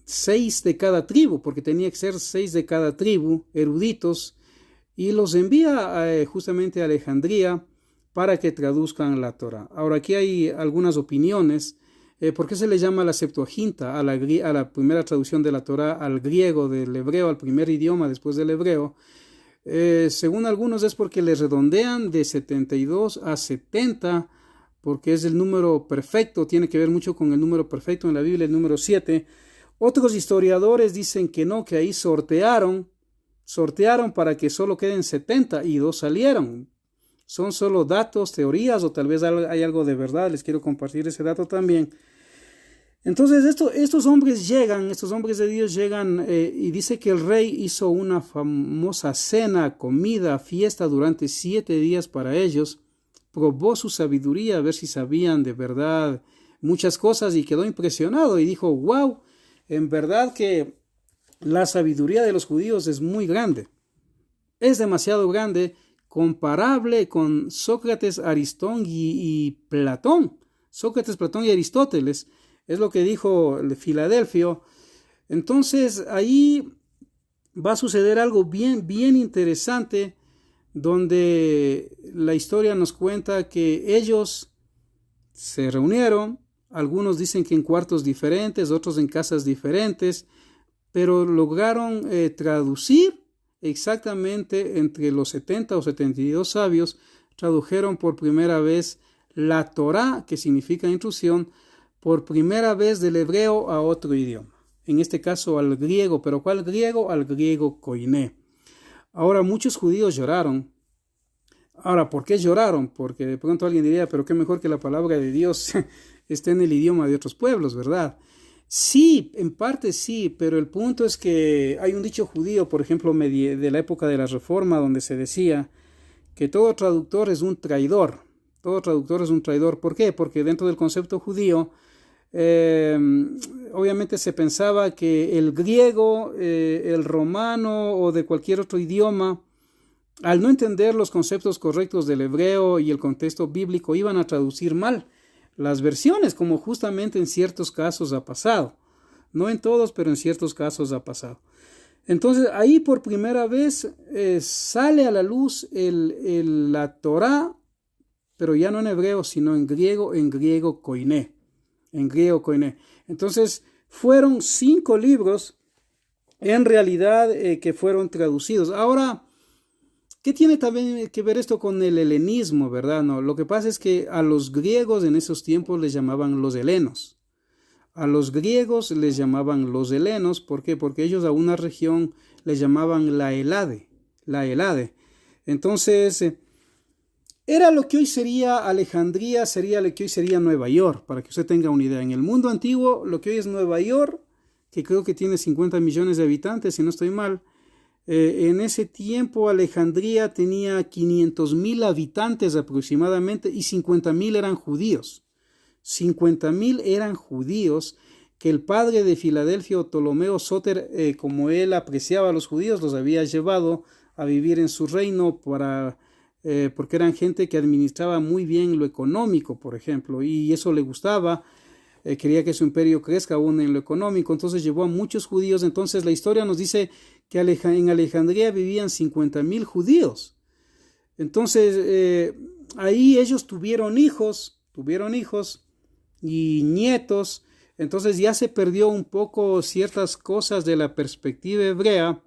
6 de cada tribu, porque tenía que ser 6 de cada tribu, eruditos, y los envía justamente a Alejandría para que traduzcan la Torá. Ahora, aquí hay algunas opiniones. ¿Por qué se le llama la Septuaginta a la primera traducción de la Torá al griego, del hebreo, al primer idioma después del hebreo? Según algunos es porque le redondean de 72 a 70, porque es el número perfecto, tiene que ver mucho con el número perfecto en la Biblia, el número 7. Otros historiadores dicen que no, que ahí sortearon para que solo queden 70 y 2 salieron. Son solo datos, teorías, o tal vez hay algo de verdad. Les quiero compartir ese dato también. Entonces estos hombres de Dios llegan y dice que el rey hizo una famosa cena, comida, fiesta durante 7 días para ellos. Probó su sabiduría a ver si sabían de verdad muchas cosas y quedó impresionado y dijo, wow, en verdad que la sabiduría de los judíos es muy grande. Es demasiado grande, comparable con Sócrates, Aristón y Platón. Sócrates, Platón y Aristóteles. Es lo que dijo Filadelfio. Entonces ahí va a suceder algo bien interesante, donde la historia nos cuenta que ellos se reunieron. Algunos dicen que en cuartos diferentes, otros en casas diferentes, pero lograron traducir exactamente entre los 70 o 72 sabios, tradujeron por primera vez la Torá, que significa instrucción, por primera vez del hebreo a otro idioma, en este caso al griego. ¿Pero cuál griego? Al griego koiné. Ahora, muchos judíos lloraron. Ahora, ¿por qué lloraron? Porque de pronto alguien diría, pero qué mejor que la palabra de Dios esté en el idioma de otros pueblos, ¿verdad? Sí, en parte sí, pero el punto es que hay un dicho judío, por ejemplo, de la época de la Reforma, donde se decía que todo traductor es un traidor. Todo traductor es un traidor. ¿Por qué? Porque dentro del concepto judío, obviamente se pensaba que el griego, el romano o de cualquier otro idioma, al no entender los conceptos correctos del hebreo y el contexto bíblico, iban a traducir mal las versiones, como justamente en ciertos casos ha pasado. No en todos, pero en ciertos casos ha pasado. Entonces ahí por primera vez sale a la luz la Torá, pero ya no en hebreo, sino en griego koiné. En griego koiné. Entonces fueron 5 libros en realidad que fueron traducidos. Ahora, ¿qué tiene también que ver esto con el helenismo, verdad? No, lo que pasa es que a los griegos en esos tiempos les llamaban los helenos. A los griegos les llamaban los helenos. ¿Por qué? Porque ellos a una región les llamaban la Helade. Entonces, era lo que hoy sería Alejandría, sería lo que hoy sería Nueva York, para que usted tenga una idea. En el mundo antiguo, lo que hoy es Nueva York, que creo que tiene 50 millones de habitantes, si no estoy mal, en ese tiempo Alejandría tenía 500,000 habitantes aproximadamente y 50,000 eran judíos. 50,000 eran judíos que el padre de Filadelfia, Ptolomeo Sóter, como él apreciaba a los judíos, los había llevado a vivir en su reino porque eran gente que administraba muy bien lo económico, por ejemplo, y eso le gustaba. Quería que su imperio crezca aún en lo económico, entonces llevó a muchos judíos. Entonces la historia nos dice que en Alejandría vivían 50,000 judíos. Entonces ahí ellos tuvieron hijos y nietos. Entonces ya se perdió un poco ciertas cosas de la perspectiva hebrea.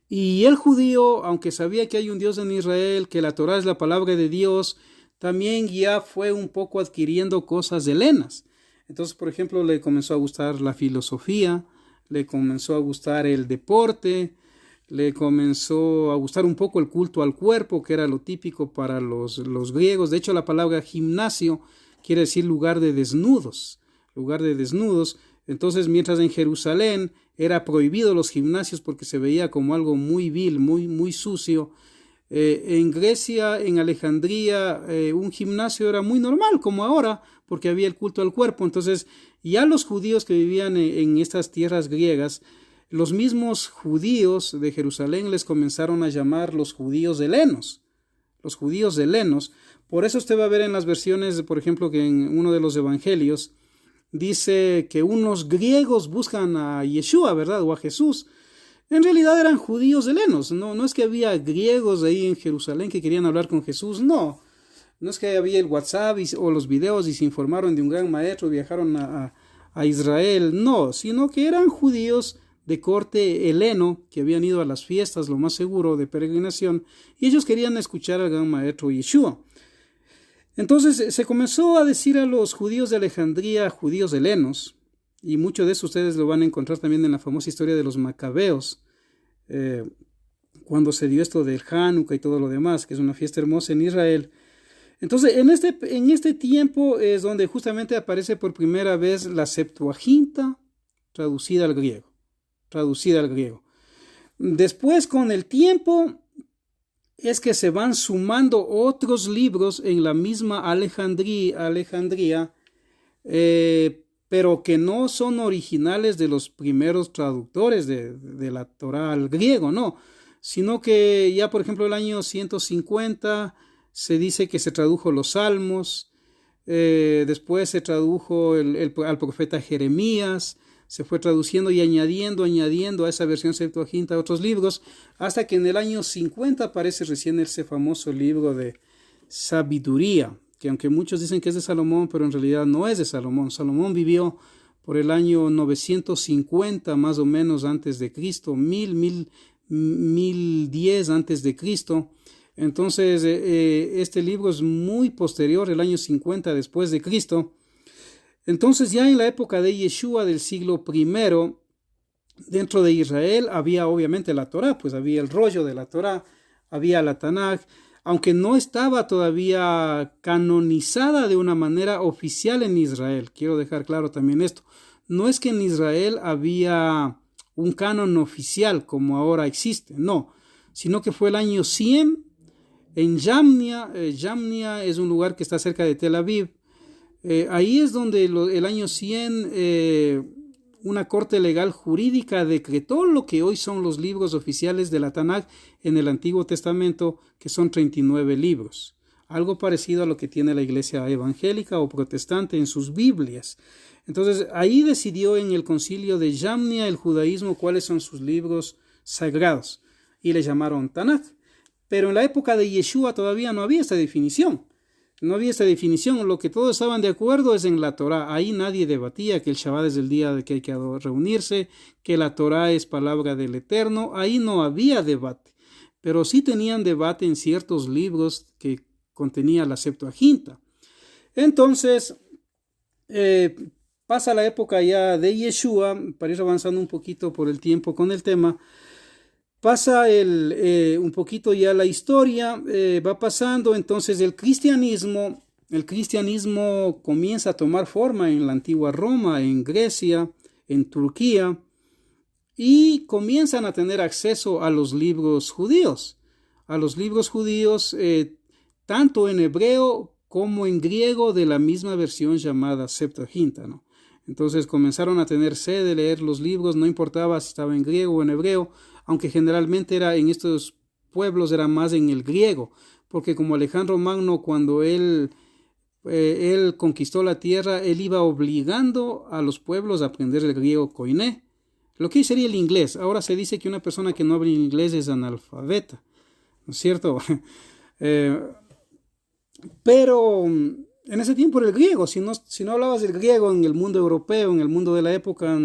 Y el judío, aunque sabía que hay un Dios en Israel, que la Torá es la palabra de Dios, también ya fue un poco adquiriendo cosas helenas. Entonces, por ejemplo, le comenzó a gustar la filosofía, le comenzó a gustar el deporte, le comenzó a gustar un poco el culto al cuerpo, que era lo típico para los griegos. De hecho, la palabra gimnasio quiere decir lugar de desnudos. Entonces, mientras en Jerusalén era prohibido los gimnasios porque se veía como algo muy vil, muy sucio, en Grecia, en Alejandría, un gimnasio era muy normal, como ahora, porque había el culto al cuerpo. Entonces, ya los judíos que vivían en estas tierras griegas, los mismos judíos de Jerusalén les comenzaron a llamar los judíos helenos. Por eso usted va a ver en las versiones, por ejemplo, que en uno de los evangelios dice que unos griegos buscan a Yeshua, ¿verdad? O a Jesús. En realidad eran judíos helenos. No es que había griegos ahí en Jerusalén que querían hablar con Jesús. No es que había el WhatsApp o los videos y se informaron de un gran maestro, viajaron a Israel. No, sino que eran judíos de corte heleno que habían ido a las fiestas, lo más seguro, de peregrinación, y ellos querían escuchar al gran maestro Yeshua. Entonces se comenzó a decir a los judíos de Alejandría, judíos helenos, y mucho de eso ustedes lo van a encontrar también en la famosa historia de los macabeos, cuando se dio esto del Hanukkah y todo lo demás, que es una fiesta hermosa en Israel. Entonces en este tiempo es donde justamente aparece por primera vez la Septuaginta traducida al griego. Después, con el tiempo, es que se van sumando otros libros en la misma Alejandría, pero que no son originales de los primeros traductores de la Torá al griego, no, sino que ya, por ejemplo, el año 150 se dice que se tradujo los Salmos, después se tradujo al profeta Jeremías, se fue traduciendo y añadiendo a esa versión Septuaginta otros libros, hasta que en el año 50 aparece recién ese famoso libro de Sabiduría, que aunque muchos dicen que es de Salomón, pero en realidad no es de Salomón. Salomón vivió por el año 950 más o menos antes de Cristo, 1010 antes de Cristo. Entonces este libro es muy posterior, el año 50 después de Cristo. Entonces ya en la época de Yeshua del siglo I, dentro de Israel había obviamente la Torá, pues había el rollo de la Torá, había la Tanaj, aunque no estaba todavía canonizada de una manera oficial en Israel. Quiero dejar claro también esto. No es que en Israel había un canon oficial como ahora existe, no, sino que fue el año 100 en Yamnia. Yamnia es un lugar que está cerca de Tel Aviv. Ahí es donde el año 100 una corte legal jurídica decretó lo que hoy son los libros oficiales de la Tanaj en el Antiguo Testamento, que son 39 libros. algo parecido a lo que tiene la iglesia evangélica o protestante en sus Biblias. Entonces ahí decidió en el concilio de Jamnia el judaísmo cuáles son sus libros sagrados y le llamaron Tanaj. Pero en la época de Yeshua todavía no había esta definición. No había esta definición. Lo que todos estaban de acuerdo es en la Torá. Ahí nadie debatía que el Shabbat es el día de que hay que reunirse, que la Torá es palabra del Eterno. Ahí no había debate. Pero sí tenían debate en ciertos libros que contenía la Septuaginta. Entonces, pasa la época ya de Yeshua, para ir avanzando un poquito por el tiempo con el tema. Pasa un poquito ya la historia, va pasando, entonces el cristianismo comienza a tomar forma en la antigua Roma, en Grecia, en Turquía, y comienzan a tener acceso a los libros judíos, tanto en hebreo como en griego de la misma versión llamada Septuaginta, ¿no? Entonces comenzaron a tener sed de leer los libros, no importaba si estaba en griego o en hebreo, aunque generalmente era en estos pueblos era más en el griego, porque como Alejandro Magno cuando él conquistó la tierra, él iba obligando a los pueblos a aprender el griego koiné, lo que sería el inglés. Ahora se dice que una persona que no habla inglés es analfabeta, ¿no es cierto? Pero en ese tiempo era el griego. Si no hablabas del griego en el mundo europeo, en el mundo de la época,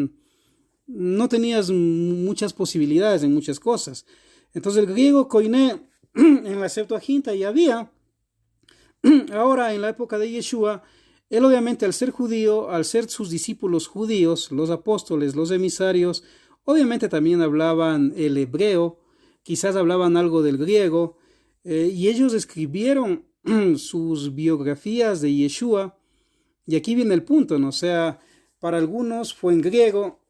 no tenías muchas posibilidades en muchas cosas. Entonces el griego koiné en la Septuaginta ya había. Ahora en la época de Yeshua, él obviamente al ser judío, al ser sus discípulos judíos, los apóstoles, los emisarios, obviamente también hablaban el hebreo, quizás hablaban algo del griego, y ellos escribieron sus biografías de Yeshua, y aquí viene el punto, ¿no? O sea, para algunos fue en griego,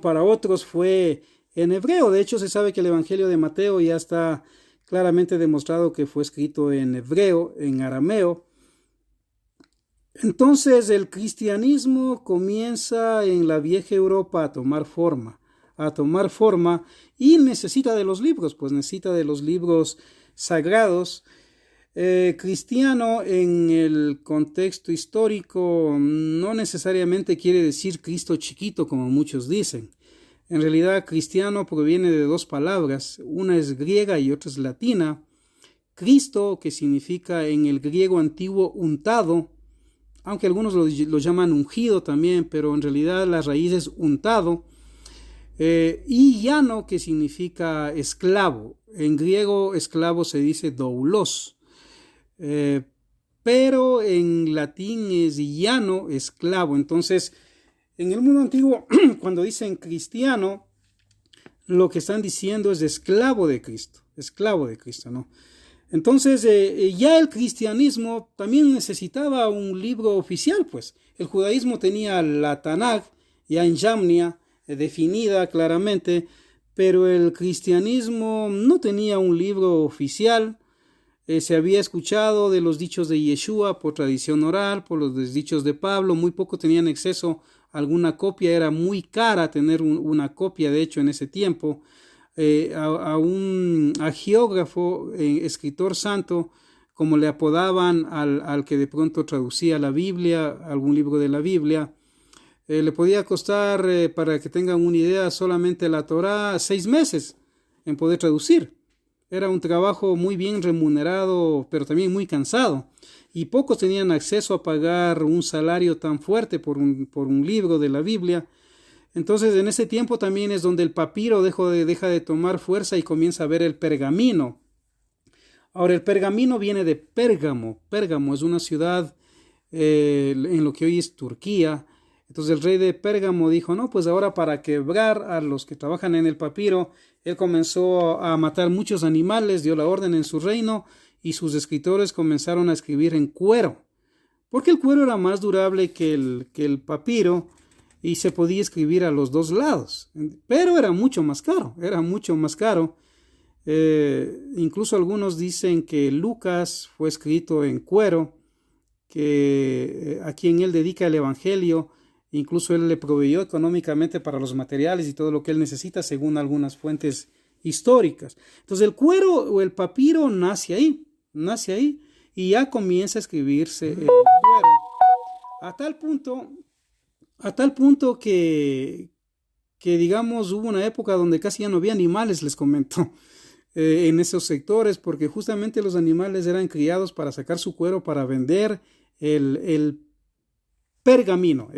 para otros fue en hebreo. De hecho, se sabe que el Evangelio de Mateo ya está claramente demostrado que fue escrito en hebreo, en arameo. Entonces el cristianismo comienza en la vieja Europa a tomar forma y necesita de los libros, pues necesita de los libros sagrados. Cristiano en el contexto histórico no necesariamente quiere decir Cristo chiquito como muchos dicen. En realidad cristiano proviene de dos palabras, una es griega y otra es latina. Cristo, que significa en el griego antiguo untado, aunque algunos lo llaman ungido también, pero en realidad la raíz es untado, y llano, que significa esclavo. En griego esclavo se dice doulos, pero en latín es llano, esclavo. Entonces, en el mundo antiguo, cuando dicen cristiano, lo que están diciendo es esclavo de Cristo, ¿no? Entonces, ya el cristianismo también necesitaba un libro oficial, pues. El judaísmo tenía la Tanaj, ya en Jamnia, definida claramente, pero el cristianismo no tenía un libro oficial. Se había escuchado de los dichos de Yeshua por tradición oral, por los dichos de Pablo, muy poco tenían acceso a alguna copia, era muy cara tener una copia, de hecho, en ese tiempo. A un geógrafo, escritor santo, como le apodaban al que de pronto traducía la Biblia, algún libro de la Biblia, le podía costar, para que tengan una idea, solamente la Torá 6 meses en poder traducir. Era un trabajo muy bien remunerado, pero también muy cansado, y pocos tenían acceso a pagar un salario tan fuerte por un libro de la Biblia. Entonces en ese tiempo también es donde el papiro deja de tomar fuerza y comienza a ver el pergamino. Ahora el pergamino viene de Pérgamo. Pérgamo es una ciudad en lo que hoy es Turquía. Entonces el rey de Pérgamo dijo, no, pues ahora para quebrar a los que trabajan en el papiro, él comenzó a matar muchos animales, dio la orden en su reino y sus escritores comenzaron a escribir en cuero, porque el cuero era más durable que el papiro y se podía escribir a los dos lados, pero era mucho más caro. Incluso algunos dicen que Lucas fue escrito en cuero, que a quien él dedica el evangelio, incluso él le proveyó económicamente para los materiales y todo lo que él necesita según algunas fuentes históricas. Entonces el cuero o el papiro nace ahí. nace ahí y ya comienza a escribirse el cuero. A tal punto que digamos hubo una época donde casi ya no había animales, les comento, en esos sectores, porque justamente los animales eran criados para sacar su cuero para vender el pergamino,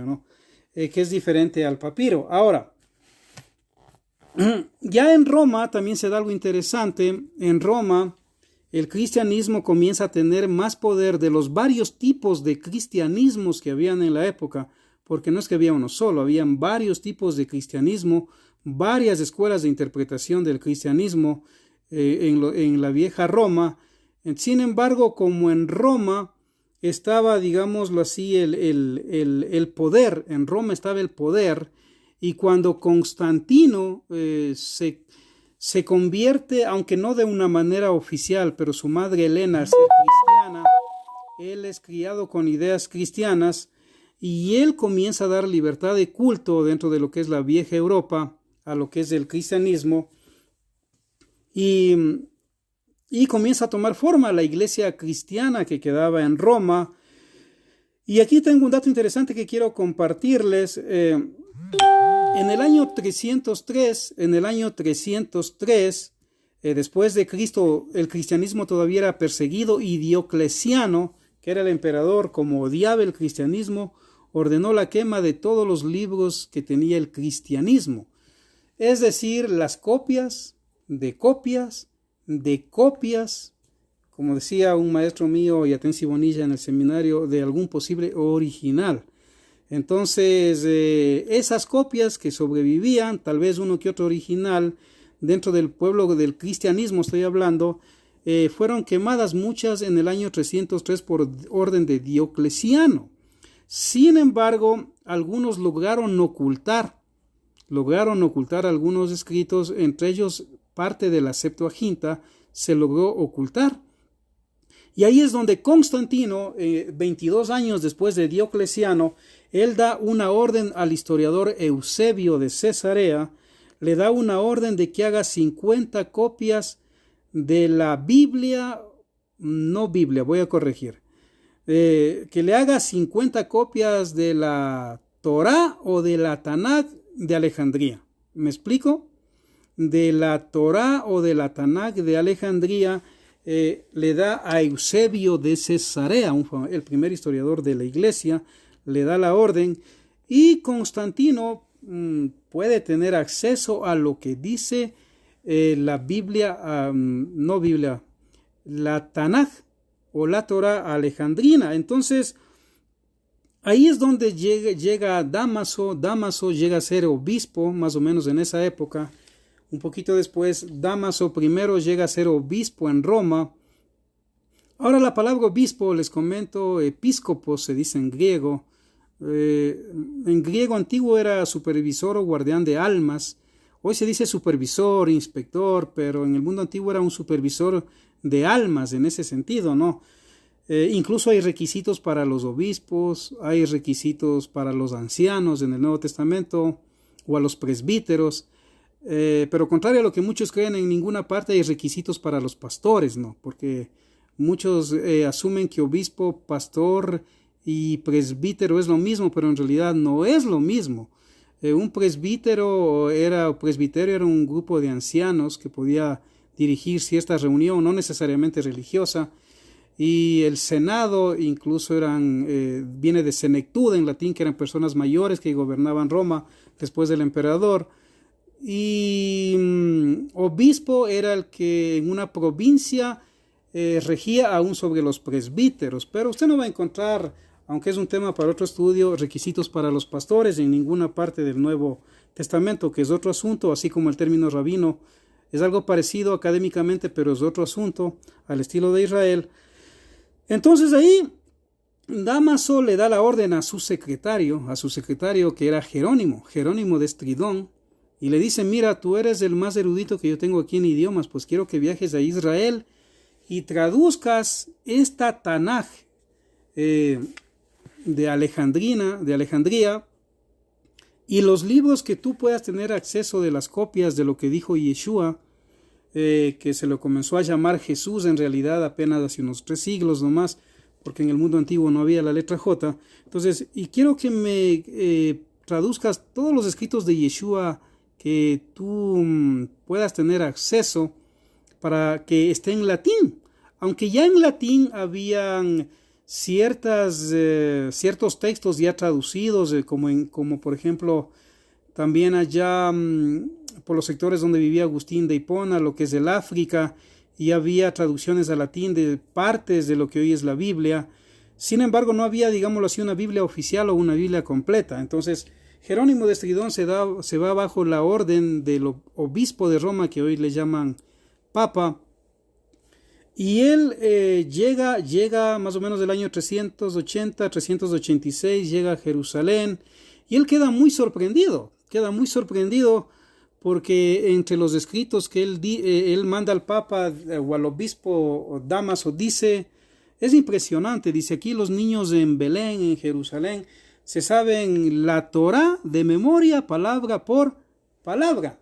¿no? Que es diferente al papiro. Ahora, ya en Roma también se da algo interesante. En Roma el cristianismo comienza a tener más poder de los varios tipos de cristianismos que habían en la época, porque no es que había uno solo, habían varios tipos de cristianismo, varias escuelas de interpretación del cristianismo en la vieja Roma. Sin embargo, como en Roma estaba, digámoslo así, el poder, en Roma estaba el poder, y cuando Constantino se convierte, aunque no de una manera oficial, pero su madre Helena al ser cristiana, él es criado con ideas cristianas y él comienza a dar libertad de culto dentro de lo que es la vieja Europa, a lo que es el cristianismo, y comienza a tomar forma la iglesia cristiana que quedaba en Roma. Y aquí tengo un dato interesante que quiero compartirles. En el año 303, después de Cristo, el cristianismo todavía era perseguido y Diocleciano, que era el emperador, como odiaba el cristianismo, ordenó la quema de todos los libros que tenía el cristianismo. Es decir, las copias, como decía un maestro mío, Yatensi Bonilla, en el seminario, de algún posible original. Entonces, esas copias que sobrevivían, tal vez uno que otro original, dentro del pueblo del cristianismo estoy hablando, fueron quemadas muchas en el año 303 por orden de Diocleciano. Sin embargo, algunos lograron ocultar algunos escritos, entre ellos parte de la Septuaginta se logró ocultar. Y ahí es donde Constantino, 22 años después de Diocleciano, él da una orden al historiador Eusebio de Cesarea, le da una orden de que haga 50 copias de la Biblia, voy a corregir, que le haga 50 copias de la Torá o de la Tanakh de Alejandría. ¿Me explico? De la Torá o de la Tanakh de Alejandría, le da a Eusebio de Cesarea, el primer historiador de la iglesia, le da la orden, y Constantino puede tener acceso a lo que dice la Biblia, la Tanakh o la Torá alejandrina. Entonces, ahí es donde llega Dámaso. Dámaso llega a ser obispo, más o menos en esa época. Un poquito después, Dámaso primero llega a ser obispo en Roma. Ahora la palabra obispo, les comento, episcopos se dice en griego. En griego antiguo era supervisor o guardián de almas. Hoy se dice supervisor, inspector, pero en el mundo antiguo era un supervisor de almas en ese sentido, ¿no? Incluso hay requisitos para los obispos, hay requisitos para los ancianos en el Nuevo Testamento o a los presbíteros. Pero contrario a lo que muchos creen, en ninguna parte hay requisitos para los pastores, ¿no? Porque muchos asumen que obispo, pastor y presbítero es lo mismo, pero en realidad no es lo mismo. Un presbítero era un grupo de ancianos que podía dirigir cierta reunión, no necesariamente religiosa, y el senado incluso viene de senectud en latín, que eran personas mayores que gobernaban Roma después del emperador. Y obispo era el que en una provincia regía aún sobre los presbíteros, pero usted no va a encontrar, aunque es un tema para otro estudio, requisitos para los pastores en ninguna parte del Nuevo Testamento, que es otro asunto, así como el término rabino es algo parecido académicamente, pero es otro asunto al estilo de Israel. Entonces ahí Dámaso le da la orden a su secretario que era Jerónimo de Estridón, y le dice: mira, tú eres el más erudito que yo tengo aquí en idiomas, pues quiero que viajes a Israel y traduzcas esta Tanaj de Alejandría, y los libros que tú puedas tener acceso de las copias de lo que dijo Yeshua, que se lo comenzó a llamar Jesús en realidad apenas hace unos 3 siglos nomás, porque en el mundo antiguo no había la letra J. Entonces, y quiero que me traduzcas todos los escritos de Yeshua que tú puedas tener acceso para que esté en latín. Aunque ya en latín habían ciertos textos ya traducidos, como por ejemplo también allá por los sectores donde vivía Agustín de Hipona, lo que es el África, y había traducciones al latín de partes de lo que hoy es la Biblia. Sin embargo, no había, digámoslo así, una Biblia oficial o una Biblia completa. Entonces, Jerónimo de Estridón se va bajo la orden del obispo de Roma, que hoy le llaman Papa, y él llega más o menos del año 380, 386, llega a Jerusalén, y él queda muy sorprendido porque entre los escritos que él manda al Papa o al obispo Dámaso dice, es impresionante, dice aquí los niños en Belén, en Jerusalén, se saben la Torá de memoria, palabra por palabra.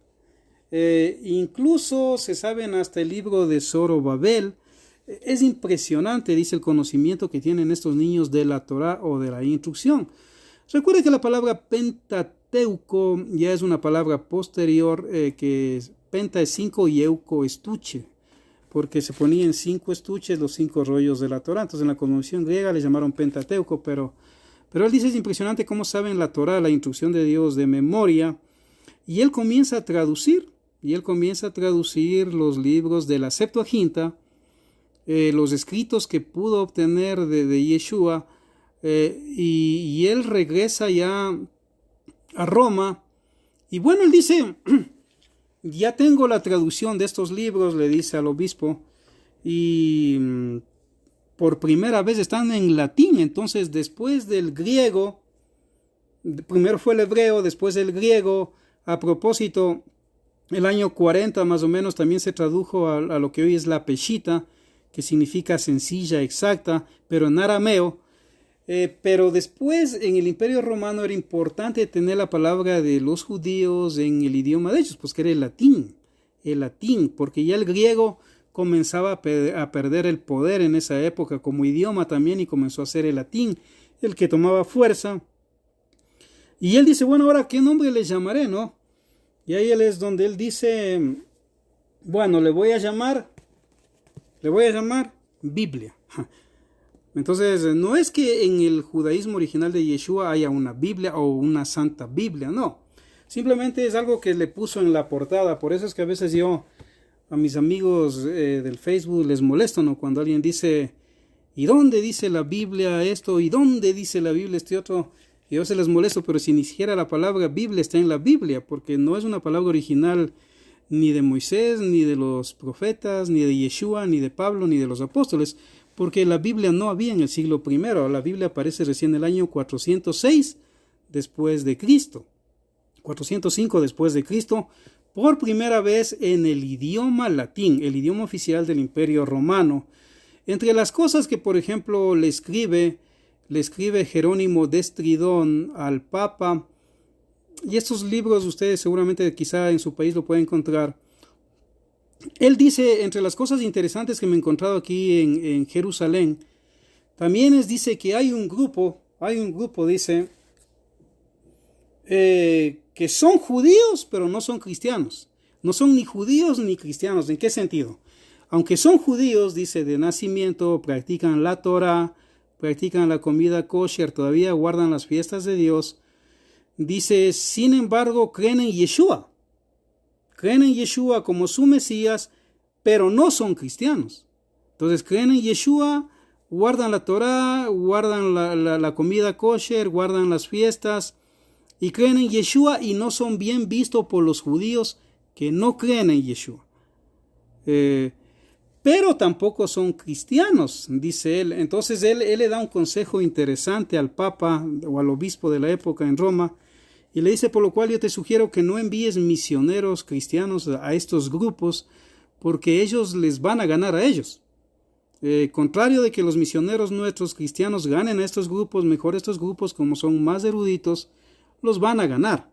Incluso se saben hasta el libro de Zorobabel. Es impresionante, dice, el conocimiento que tienen estos niños de la Torá o de la instrucción. Recuerde que la palabra Pentateuco ya es una palabra posterior, que penta es 5 y euco estuche, porque se ponían 5 estuches los 5 rollos de la Torá. Entonces en la cosmovisión griega le llamaron Pentateuco, pero él dice, es impresionante cómo saben la Torá, la instrucción de Dios de memoria, y él comienza a traducir los libros de la Septuaginta, los escritos que pudo obtener de Yeshua, y él regresa ya a Roma, y bueno, él dice, ya tengo la traducción de estos libros, le dice al obispo, y por primera vez están en latín. Entonces, después del griego, primero fue el hebreo, después el griego. A propósito, el año 40 más o menos también se tradujo a lo que hoy es la Peshita, que significa sencilla, exacta, pero en arameo. Pero después en el Imperio Romano era importante tener la palabra de los judíos en el idioma de ellos, pues que era el latín, porque ya el griego comenzaba a perder el poder en esa época como idioma también, y comenzó a ser el latín el que tomaba fuerza. Y él dice, bueno, ahora ¿qué nombre le llamaré, no? Y ahí él es donde él dice, bueno, le voy a llamar Biblia. Entonces, no es que en el judaísmo original de Yeshua haya una Biblia o una Santa Biblia, no. Simplemente es algo que le puso en la portada. Por eso es que a veces yo a mis amigos del Facebook les molesto, ¿no? Cuando alguien dice, ¿y dónde dice la Biblia esto? ¿Y dónde dice la Biblia este otro? Y yo se les molesto, pero si ni siquiera la palabra Biblia está en la Biblia, porque no es una palabra original ni de Moisés, ni de los profetas, ni de Yeshua, ni de Pablo, ni de los apóstoles, porque la Biblia no había en el siglo I. La Biblia aparece recién en el año 406 después de Cristo. 405 después de Cristo, por primera vez en el idioma latín, el idioma oficial del Imperio Romano. Entre las cosas que, por ejemplo, le escribe Jerónimo de Estridón al Papa, y estos libros ustedes seguramente quizá en su país lo pueden encontrar. Él dice, entre las cosas interesantes que me he encontrado aquí en Jerusalén, también dice que hay un grupo, dice, que son judíos, pero no son cristianos. No son ni judíos ni cristianos. ¿En qué sentido? Aunque son judíos, dice, de nacimiento, practican la Torah, practican la comida kosher, todavía guardan las fiestas de Dios. Dice, sin embargo, creen en Yeshua como su Mesías, pero no son cristianos. Entonces creen en Yeshua, guardan la Torah, guardan la comida kosher, guardan las fiestas, y creen en Yeshua y no son bien vistos por los judíos que no creen en Yeshua. Pero tampoco son cristianos, dice él. Entonces él le da un consejo interesante al Papa o al obispo de la época en Roma, y le dice, por lo cual yo te sugiero que no envíes misioneros cristianos a estos grupos, porque ellos les van a ganar a ellos. Contrario de que los misioneros nuestros cristianos ganen a estos grupos, mejor estos grupos, como son más eruditos, los van a ganar.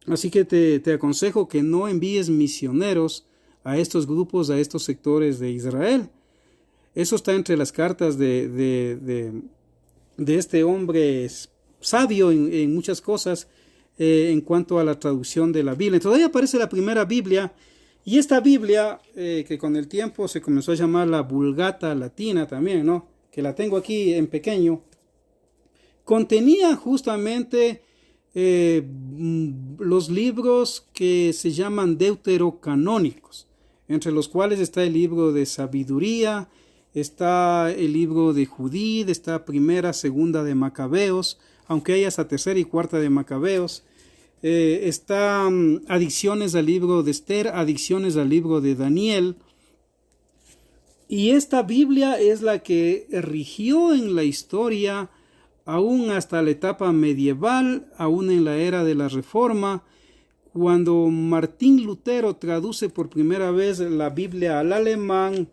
Así que te aconsejo que no envíes misioneros a estos grupos, a estos sectores de Israel. Eso está entre las cartas de este hombre sabio en muchas cosas en cuanto a la traducción de la Biblia. Entonces ahí aparece la primera Biblia, y esta Biblia que con el tiempo se comenzó a llamar la Vulgata Latina también, ¿no? Que la tengo aquí en pequeño, contenía justamente los libros que se llaman deuterocanónicos, entre los cuales está el libro de sabiduría, está el libro de Judith, está primera, segunda de Macabeos, aunque hay hasta tercera y cuarta de Macabeos. Está adiciones al libro de Esther, adiciones al libro de Daniel. Y esta Biblia es la que rigió en la historia aún hasta la etapa medieval, aún en la era de la Reforma, cuando Martín Lutero traduce por primera vez la Biblia al alemán.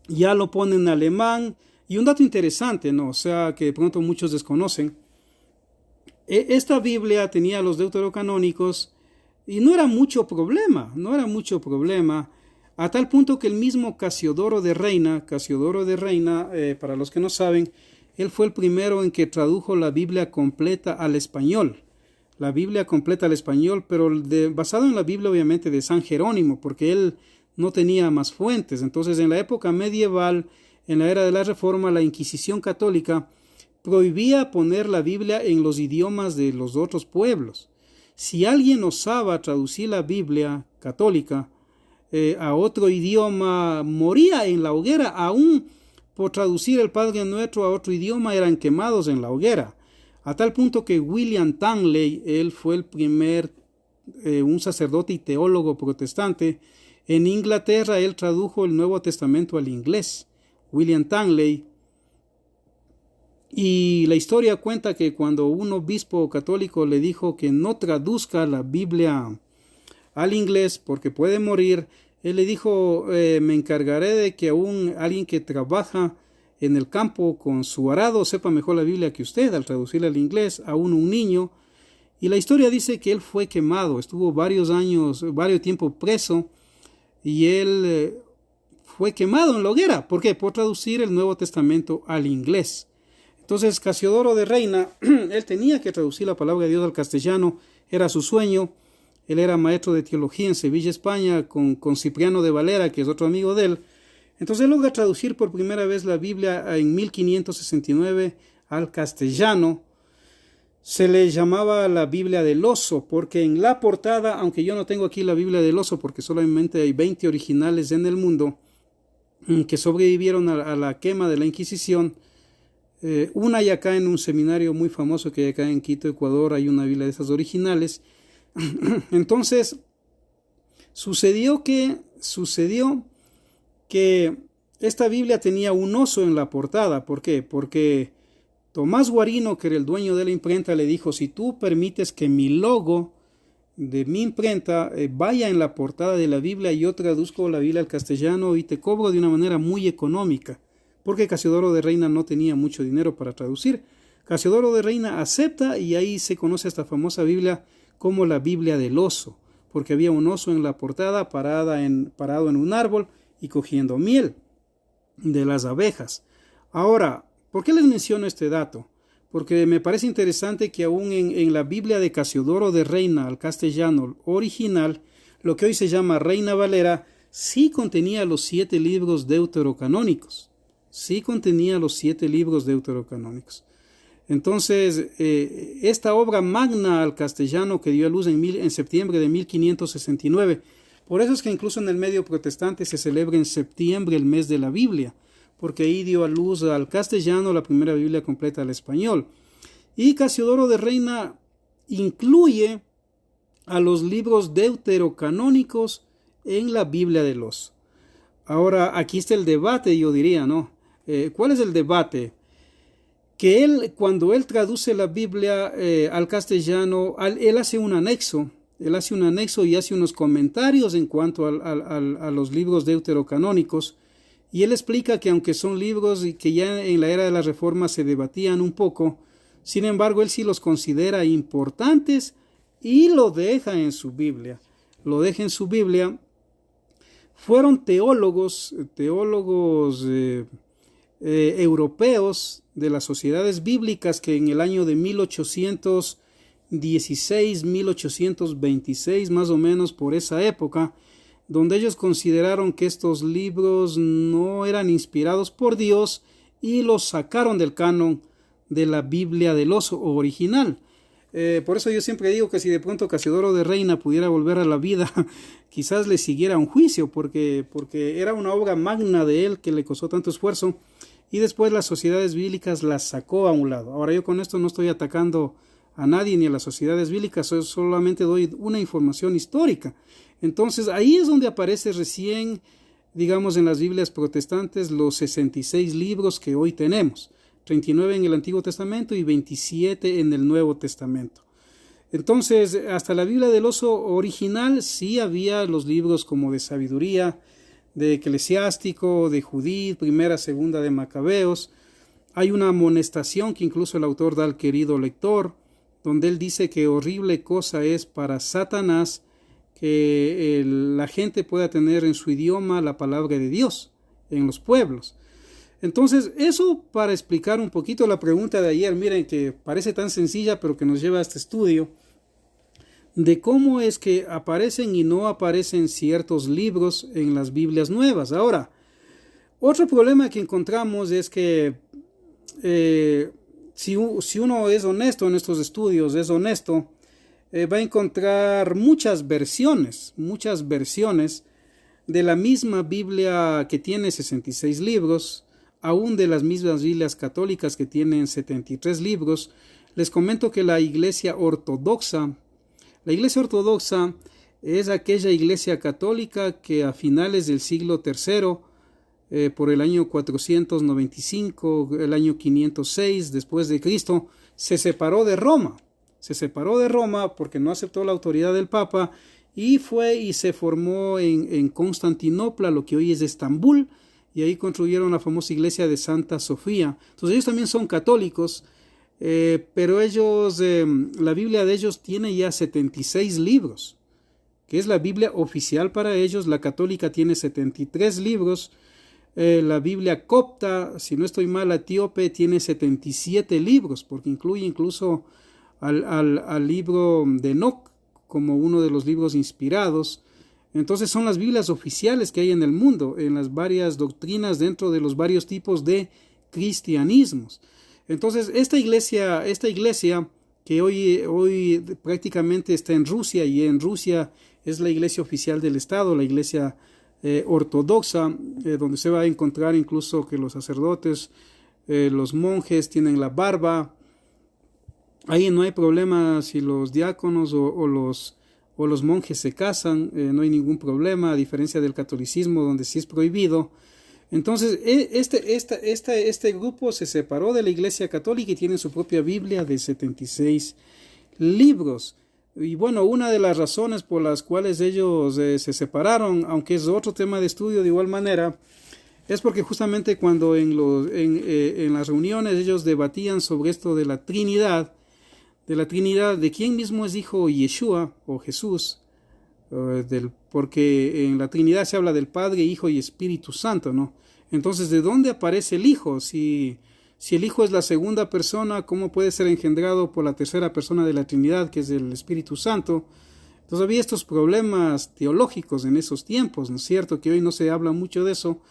Ya lo pone en alemán. Y un dato interesante, ¿no? O sea, que de pronto muchos desconocen. Esta Biblia tenía los deuterocanónicos y no era mucho problema, a tal punto que el mismo Casiodoro de Reina, para los que no saben, él fue el primero en que tradujo la Biblia completa al español. Pero basado en la Biblia obviamente de San Jerónimo, porque él no tenía más fuentes. Entonces en la época medieval, en la era de la Reforma, la Inquisición católica prohibía poner la Biblia en los idiomas de los otros pueblos. Si alguien osaba traducir la Biblia católica a otro idioma, moría en la hoguera. Aún por traducir el Padre Nuestro a otro idioma eran quemados en la hoguera. A tal punto que William Tanley, él fue el primer, un sacerdote y teólogo protestante. En Inglaterra él tradujo el Nuevo Testamento al inglés. William Tanley. Y la historia cuenta que cuando un obispo católico le dijo que no traduzca la Biblia al inglés porque puede morir, él le dijo, me encargaré de que aún alguien que trabaja en el campo con su arado sepa mejor la Biblia que usted al traducirla al inglés, aún un niño. Y la historia dice que él fue quemado, estuvo varios tiempo preso, y él fue quemado en la hoguera. ¿Por qué? Por traducir el Nuevo Testamento al inglés. Entonces Casiodoro de Reina, él tenía que traducir la palabra de Dios al castellano, era su sueño. Él era maestro de teología en Sevilla, España, con Cipriano de Valera, que es otro amigo de él. Entonces él logra traducir por primera vez la Biblia en 1569 al castellano. Se le llamaba la Biblia del Oso, porque en la portada, aunque yo no tengo aquí la Biblia del Oso, porque solamente hay 20 originales en el mundo que sobrevivieron a la quema de la Inquisición. Una hay acá en un seminario muy famoso que hay acá en Quito, Ecuador, hay una Biblia de esas originales. Entonces, sucedió que esta Biblia tenía un oso en la portada. ¿Por qué? Porque Tomás Guarino, que era el dueño de la imprenta, le dijo, si tú permites que mi logo de mi imprenta vaya en la portada de la Biblia, yo traduzco la Biblia al castellano y te cobro de una manera muy económica. Porque Casiodoro de Reina no tenía mucho dinero para traducir. Casiodoro de Reina acepta, y ahí se conoce esta famosa Biblia como la Biblia del Oso, porque había un oso en la portada parado en un árbol y cogiendo miel de las abejas. Ahora, ¿por qué les menciono este dato? Porque me parece interesante que aún en la Biblia de Casiodoro de Reina al castellano original, lo que hoy se llama Reina Valera, sí contenía los 7 libros deuterocanónicos. Entonces, esta obra magna al castellano que dio a luz en septiembre de 1569, por eso es que incluso en el medio protestante se celebra en septiembre el mes de la Biblia, porque ahí dio a luz al castellano la primera Biblia completa al español. Y Casiodoro de Reina incluye a los libros deuterocanónicos en la Biblia del Oso. Ahora, aquí está el debate, yo diría, ¿no? ¿Cuál es el debate? Que cuando él traduce la Biblia al castellano, él hace un anexo y hace unos comentarios en cuanto a los libros deuterocanónicos, y él explica que aunque son libros que ya en la era de la Reforma se debatían un poco, sin embargo él sí los considera importantes y lo deja en su Biblia. fueron teólogos europeos de las sociedades bíblicas que en el año de 1816, 1826, más o menos por esa época, donde ellos consideraron que estos libros no eran inspirados por Dios y los sacaron del canon de la Biblia del Oso original. Por eso yo siempre digo que si de pronto Casiodoro de Reina pudiera volver a la vida, quizás le siguiera un juicio, porque era una obra magna de él que le costó tanto esfuerzo, y después las sociedades bíblicas las sacó a un lado. Ahora, yo con esto no estoy atacando a nadie ni a las sociedades bíblicas, solamente doy una información histórica. Entonces ahí es donde aparece recién, digamos, en las Biblias protestantes los 66 libros que hoy tenemos, 39 en el Antiguo Testamento y 27 en el Nuevo Testamento. Entonces, hasta la Biblia del Oso original sí había los libros como de sabiduría, de Eclesiástico, de Judith, Primera, Segunda de Macabeos. Hay una amonestación que incluso el autor da al querido lector, donde él dice que horrible cosa es para Satanás que la gente pueda tener en su idioma la palabra de Dios en los pueblos. Entonces, eso para explicar un poquito la pregunta de ayer, miren que parece tan sencilla, pero que nos lleva a este estudio, de cómo es que aparecen y no aparecen ciertos libros en las Biblias nuevas. Ahora, otro problema que encontramos es que si uno es honesto en estos estudios, es honesto, va a encontrar muchas versiones de la misma Biblia que tiene 66 libros, aún de las mismas Biblias católicas que tienen 73 libros. Les comento que la Iglesia Ortodoxa es aquella iglesia católica que a finales del siglo III, por el año 495, el año 506 después de Cristo, se separó de Roma. Se separó de Roma porque no aceptó la autoridad del Papa y fue y se formó en Constantinopla, lo que hoy es Estambul, y ahí construyeron la famosa iglesia de Santa Sofía. Entonces ellos también son católicos, pero ellos, la Biblia de ellos tiene ya 76 libros, que es la Biblia oficial para ellos. La católica tiene 73 libros. La Biblia copta, si no estoy mal, etíope, tiene 77 libros, porque incluye incluso al libro de Enoc como uno de los libros inspirados. Entonces son las Biblias oficiales que hay en el mundo, en las varias doctrinas dentro de los varios tipos de cristianismos. Entonces esta iglesia que hoy prácticamente está en Rusia, y en Rusia es la iglesia oficial del Estado, la iglesia ortodoxa, donde se va a encontrar incluso que los sacerdotes, los monjes tienen la barba. Ahí no hay problema si los diáconos o los monjes se casan, no hay ningún problema, a diferencia del catolicismo donde sí es prohibido. Entonces este grupo se separó de la Iglesia Católica y tiene su propia Biblia de 76 libros. Y bueno, una de las razones por las cuales ellos se separaron, aunque es otro tema de estudio de igual manera, es porque justamente cuando en las reuniones ellos debatían sobre esto de la Trinidad, de quién mismo es hijo Yeshua o Jesús, porque en la Trinidad se habla del Padre, Hijo y Espíritu Santo, ¿no? Entonces, ¿de dónde aparece el Hijo? Si el Hijo es la segunda persona, ¿cómo puede ser engendrado por la tercera persona de la Trinidad, que es el Espíritu Santo? Entonces había estos problemas teológicos en esos tiempos, ¿no es cierto? Que hoy no se habla mucho de eso,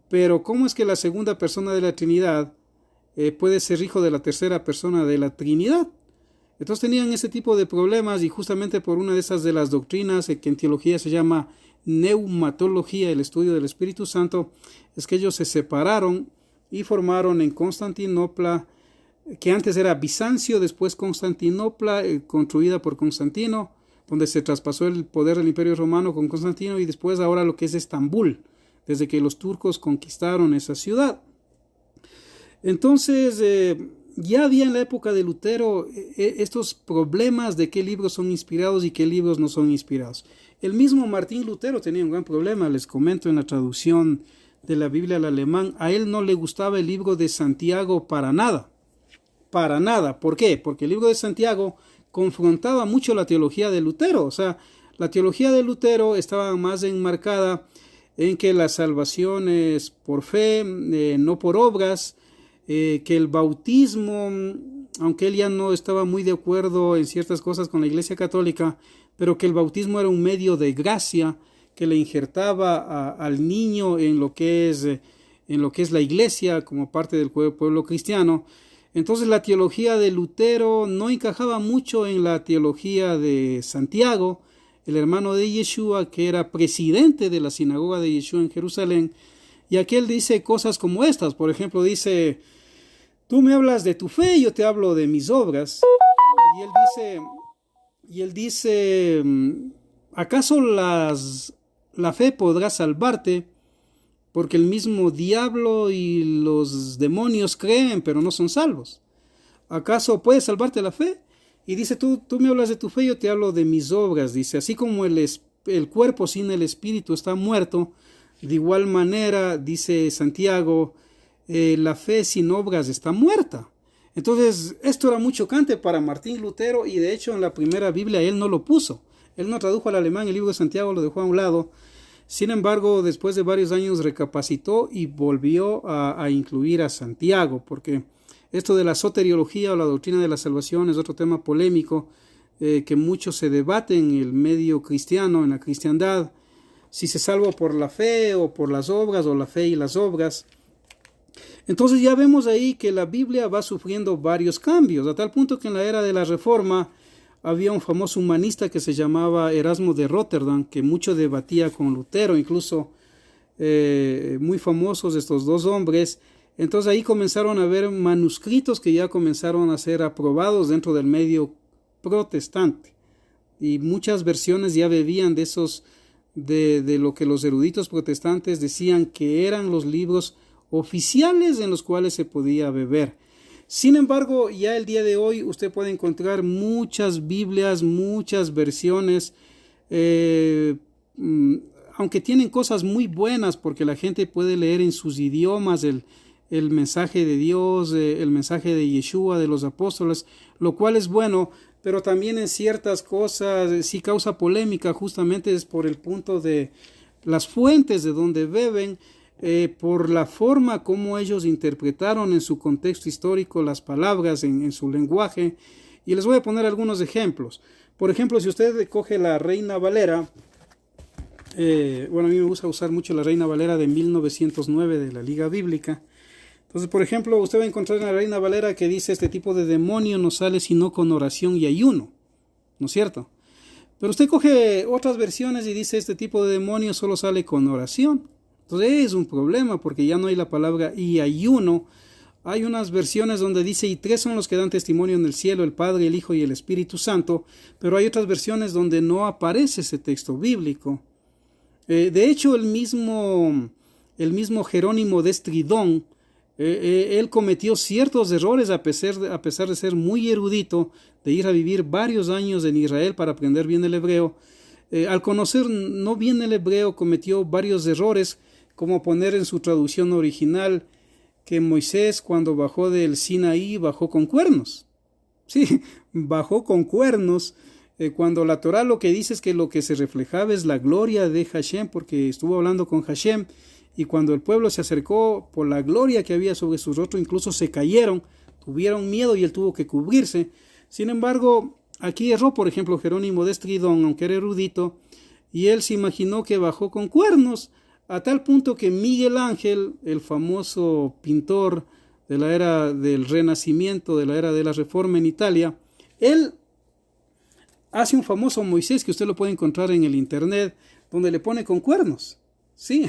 pero ¿cómo es que la segunda persona de la Trinidad puede ser hijo de la tercera persona de la Trinidad? Entonces tenían ese tipo de problemas, y justamente por una de esas de las doctrinas que en teología se llama neumatología, el estudio del Espíritu Santo, es que ellos se separaron y formaron en Constantinopla, que antes era Bizancio, después Constantinopla, construida por Constantino, donde se traspasó el poder del Imperio Romano con Constantino, y después ahora lo que es Estambul, desde que los turcos conquistaron esa ciudad. Entonces, ya había en la época de Lutero estos problemas de qué libros son inspirados y qué libros no son inspirados. El mismo Martín Lutero tenía un gran problema, les comento en la traducción de la Biblia al alemán. A él no le gustaba el libro de Santiago para nada. Para nada. ¿Por qué? Porque el libro de Santiago confrontaba mucho la teología de Lutero. O sea, la teología de Lutero estaba más enmarcada en que la salvación es por fe, no por obras, que el bautismo, aunque él ya no estaba muy de acuerdo en ciertas cosas con la Iglesia Católica, pero que el bautismo era un medio de gracia que le injertaba al niño en lo que es la Iglesia como parte del pueblo cristiano. Entonces la teología de Lutero no encajaba mucho en la teología de Santiago, el hermano de Yeshua, que era presidente de la sinagoga de Yeshua en Jerusalén, y aquel dice cosas como estas. Por ejemplo, dice: tú me hablas de tu fe, yo te hablo de mis obras. Y él dice, ¿acaso la fe podrá salvarte? Porque el mismo diablo y los demonios creen, pero no son salvos. ¿Acaso puede salvarte la fe? Y dice, tú me hablas de tu fe, yo te hablo de mis obras. Dice, así como el cuerpo sin el espíritu está muerto, de igual manera, dice Santiago, la fe sin obras está muerta. Entonces, esto era muy chocante para Martín Lutero, y de hecho en la primera Biblia él no lo puso. Él no tradujo al alemán el libro de Santiago, lo dejó a un lado. Sin embargo, después de varios años recapacitó y volvió a incluir a Santiago, porque esto de la soteriología o la doctrina de la salvación es otro tema polémico que mucho se debate en el medio cristiano, en la cristiandad, si se salva por la fe o por las obras, o la fe y las obras. Entonces ya vemos ahí que la Biblia va sufriendo varios cambios, a tal punto que en la era de la Reforma había un famoso humanista que se llamaba Erasmo de Rotterdam, que mucho debatía con Lutero, incluso muy famosos estos dos hombres. Entonces ahí comenzaron a haber manuscritos que ya comenzaron a ser aprobados dentro del medio protestante, y muchas versiones ya bebían de esos, de lo que los eruditos protestantes decían que eran los libros oficiales en los cuales se podía beber. Sin embargo, ya el día de hoy usted puede encontrar muchas Biblias, muchas versiones, aunque tienen cosas muy buenas, porque la gente puede leer en sus idiomas el mensaje de Dios, el mensaje de Yeshua, de los apóstoles, lo cual es bueno, pero también en ciertas cosas sí causa polémica, justamente es por el punto de las fuentes de donde beben, por la forma como ellos interpretaron en su contexto histórico las palabras en su lenguaje. Y les voy a poner algunos ejemplos. Por ejemplo, si usted coge la Reina Valera, a mí me gusta usar mucho la Reina Valera de 1909 de la Liga Bíblica. Entonces, por ejemplo, usted va a encontrar en la Reina Valera que dice: este tipo de demonio no sale sino con oración y ayuno, ¿no es cierto? Pero usted coge otras versiones y dice: este tipo de demonio solo sale con oración. Entonces es un problema, porque ya no hay la palabra y ayuno. Hay unas versiones donde dice: y tres son los que dan testimonio en el cielo, el Padre, el Hijo y el Espíritu Santo. Pero hay otras versiones donde no aparece ese texto bíblico. De hecho, el mismo Jerónimo de Estridón, él cometió ciertos errores a pesar de ser muy erudito, de ir a vivir varios años en Israel para aprender bien el hebreo. Al conocer no bien el hebreo, cometió varios errores, como poner en su traducción original que Moisés, cuando bajó del Sinaí, bajó con cuernos. Sí, bajó con cuernos, cuando la Torá lo que dice es que lo que se reflejaba es la gloria de Hashem, porque estuvo hablando con Hashem, y cuando el pueblo se acercó, por la gloria que había sobre su rostro, incluso se cayeron, tuvieron miedo y él tuvo que cubrirse. Sin embargo, aquí erró, por ejemplo, Jerónimo de Estridón, aunque era erudito, y él se imaginó que bajó con cuernos, a tal punto que Miguel Ángel, el famoso pintor de la era del Renacimiento, de la era de la Reforma en Italia, él hace un famoso Moisés que usted lo puede encontrar en el internet, donde le pone con cuernos. Sí,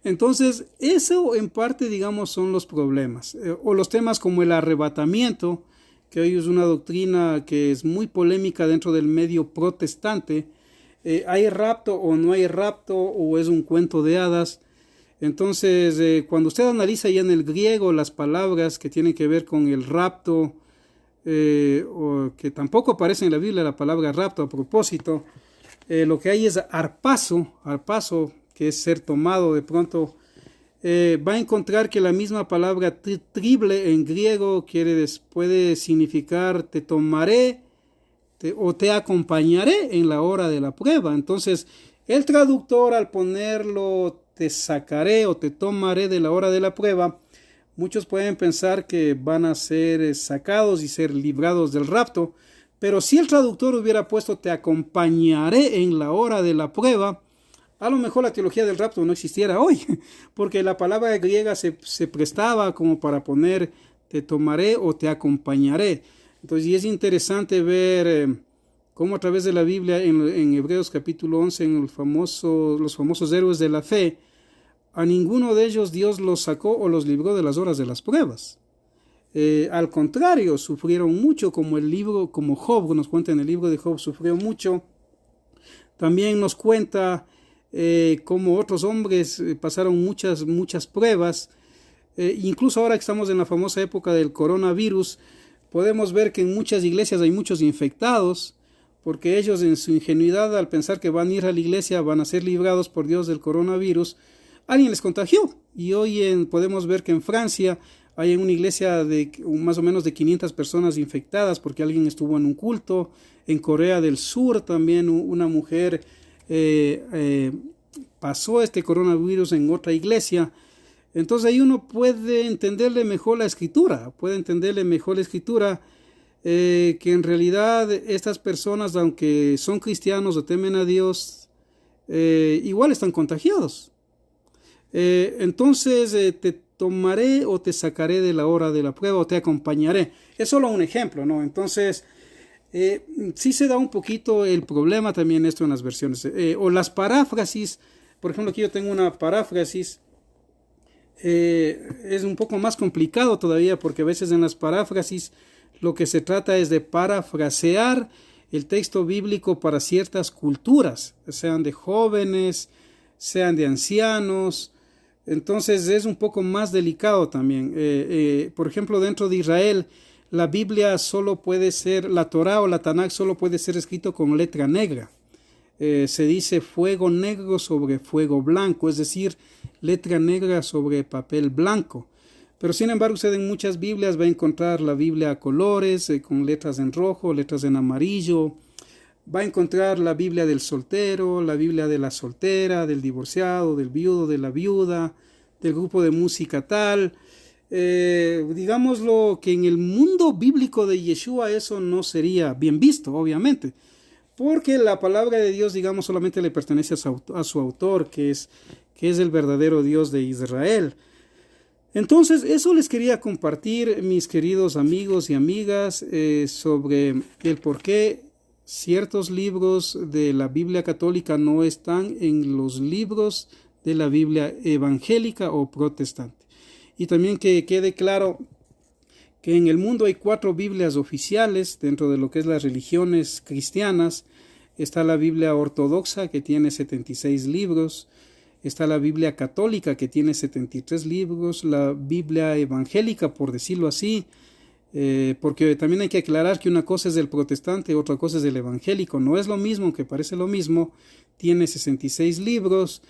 entonces eso en parte, digamos, son los problemas, o los temas como el arrebatamiento, que hoy es una doctrina que es muy polémica dentro del medio protestante. ¿Hay rapto o no hay rapto, o es un cuento de hadas? Entonces, cuando usted analiza ya en el griego las palabras que tienen que ver con el rapto, o que tampoco aparece en la Biblia la palabra rapto a propósito, lo que hay es arpazo, que es ser tomado de pronto. Va a encontrar que la misma palabra triple en griego puede significar te tomaré o te acompañaré en la hora de la prueba. Entonces el traductor, al ponerlo te sacaré o te tomaré de la hora de la prueba, muchos pueden pensar que van a ser sacados y ser librados del rapto, pero si el traductor hubiera puesto te acompañaré en la hora de la prueba, a lo mejor la teología del rapto no existiera hoy, porque la palabra griega se prestaba como para poner te tomaré o te acompañaré. Entonces, y es interesante ver cómo a través de la Biblia, en Hebreos capítulo 11, en los famosos héroes de la fe, a ninguno de ellos Dios los sacó o los libró de las horas de las pruebas. Al contrario, sufrieron mucho, como Job nos cuenta en el libro de Job, sufrió mucho. También nos cuenta cómo otros hombres pasaron muchas pruebas. Incluso ahora que estamos en la famosa época del coronavirus, podemos ver que en muchas iglesias hay muchos infectados, porque ellos en su ingenuidad, al pensar que van a ir a la iglesia, van a ser librados por Dios del coronavirus, alguien les contagió. Y hoy podemos ver que en Francia hay una iglesia de más o menos de 500 personas infectadas porque alguien estuvo en un culto. En Corea del Sur también una mujer pasó este coronavirus en otra iglesia. Entonces ahí uno puede entenderle mejor la escritura, que en realidad estas personas, aunque son cristianos o temen a Dios, igual están contagiados. Entonces te tomaré o te sacaré de la hora de la prueba o te acompañaré. Es solo un ejemplo, ¿no? Entonces sí se da un poquito el problema también esto en las versiones. O las paráfrasis, por ejemplo, aquí yo tengo una paráfrasis. Es un poco más complicado todavía porque a veces en las paráfrasis lo que se trata es de parafrasear el texto bíblico para ciertas culturas, sean de jóvenes, sean de ancianos. Entonces es un poco más delicado también. Por ejemplo, dentro de Israel, la Biblia solo puede ser, la Torá o la Tanakh solo puede ser escrito con letra negra. Se dice fuego negro sobre fuego blanco, es decir, letra negra sobre papel blanco. Pero sin embargo, usted en muchas Biblias va a encontrar la Biblia a colores, con letras en rojo, letras en amarillo. Va a encontrar la Biblia del soltero, la Biblia de la soltera, del divorciado, del viudo, de la viuda, del grupo de música tal. Digámoslo que en el mundo bíblico de Yeshua eso no sería bien visto, obviamente. Porque la palabra de Dios, digamos, solamente le pertenece a su autor, que es el verdadero Dios de Israel. Entonces, eso les quería compartir, mis queridos amigos y amigas, sobre el por qué ciertos libros de la Biblia católica no están en los libros de la Biblia evangélica o protestante. Y también que quede claro que en el mundo hay 4 Biblias oficiales dentro de lo que es las religiones cristianas. Está la Biblia ortodoxa, que tiene 76 libros. Está la Biblia católica, que tiene 73 libros. La Biblia evangélica, por decirlo así, porque también hay que aclarar que una cosa es del protestante, otra cosa es del evangélico. No es lo mismo, aunque parece lo mismo. Tiene 66 libros.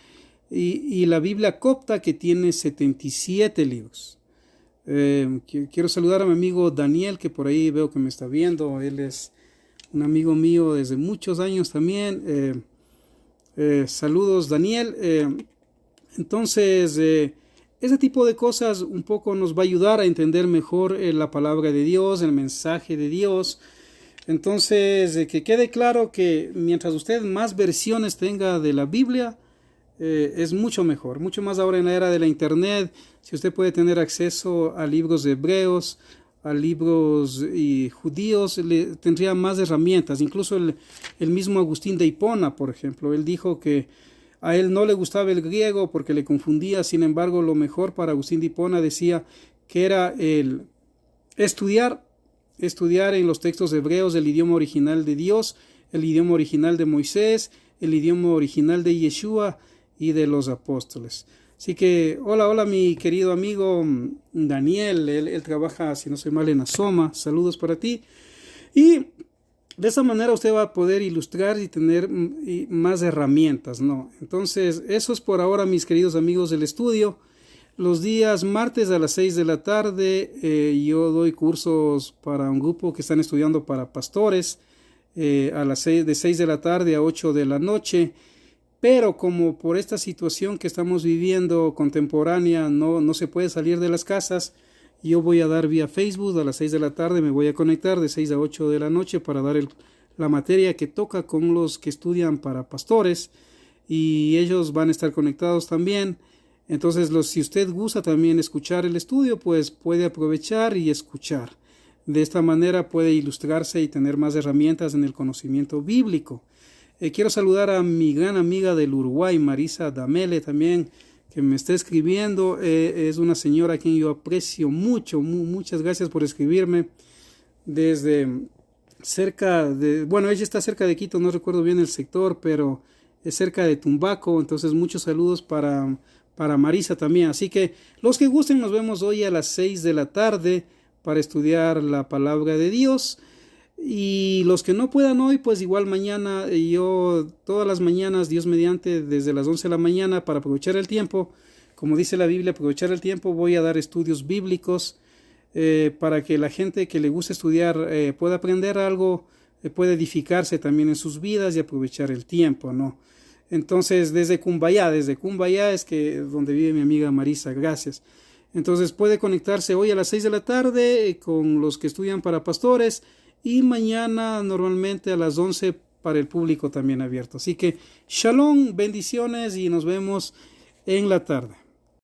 Y la Biblia copta, que tiene 77 libros. Quiero saludar a mi amigo Daniel, que por ahí veo que me está viendo. Él es un amigo mío desde muchos años también. Saludos, Daniel. Entonces, ese tipo de cosas un poco nos va a ayudar a entender mejor la palabra de Dios, el mensaje de Dios. Entonces, que quede claro que mientras usted más versiones tenga de la Biblia, es mucho mejor, mucho más ahora en la era de la internet. Si usted puede tener acceso a libros hebreos, a libros judíos, tendría más herramientas. Incluso el mismo Agustín de Hipona, por ejemplo, él dijo que a él no le gustaba el griego porque le confundía. Sin embargo, lo mejor para Agustín de Hipona, decía que era el estudiar en los textos hebreos el idioma original de Dios, el idioma original de Moisés, el idioma original de Yeshua y de los apóstoles. Así que, hola mi querido amigo Daniel, él trabaja, si no soy mal, en Asoma. Saludos para ti. Y de esa manera usted va a poder ilustrar y tener más herramientas, ¿no? Entonces, eso es por ahora, mis queridos amigos del estudio. Los días martes a las 6 de la tarde yo doy cursos para un grupo que están estudiando para pastores, de 6 de la tarde a 8 de la noche. pero como por esta situación que estamos viviendo contemporánea no se puede salir de las casas, yo voy a dar vía Facebook a las 6 de la tarde, me voy a conectar de 6 a 8 de la noche para dar la materia que toca con los que estudian para pastores, y ellos van a estar conectados también. Entonces, si usted gusta también escuchar el estudio, pues puede aprovechar y escuchar. De esta manera puede ilustrarse y tener más herramientas en el conocimiento bíblico. Quiero saludar a mi gran amiga del Uruguay, Marisa Damele, también, que me está escribiendo. Es una señora a quien yo aprecio mucho. Muchas gracias por escribirme desde cerca de... Bueno, ella está cerca de Quito, no recuerdo bien el sector, pero es cerca de Tumbaco. Entonces, muchos saludos para Marisa también. Así que los que gusten, nos vemos hoy a las 6 de la tarde para estudiar la palabra de Dios. Y los que no puedan hoy, pues igual mañana, yo todas las mañanas, Dios mediante, desde las 11 de la mañana, para aprovechar el tiempo, como dice la Biblia, aprovechar el tiempo, voy a dar estudios bíblicos para que la gente que le gusta estudiar pueda aprender algo, pueda edificarse también en sus vidas y aprovechar el tiempo, ¿no? Entonces, desde Cumbayá es que donde vive mi amiga Marisa, gracias. Entonces puede conectarse hoy a las 6 de la tarde con los que estudian para pastores, y mañana normalmente a las 11 para el público también abierto. Así que shalom, bendiciones, y nos vemos en la tarde.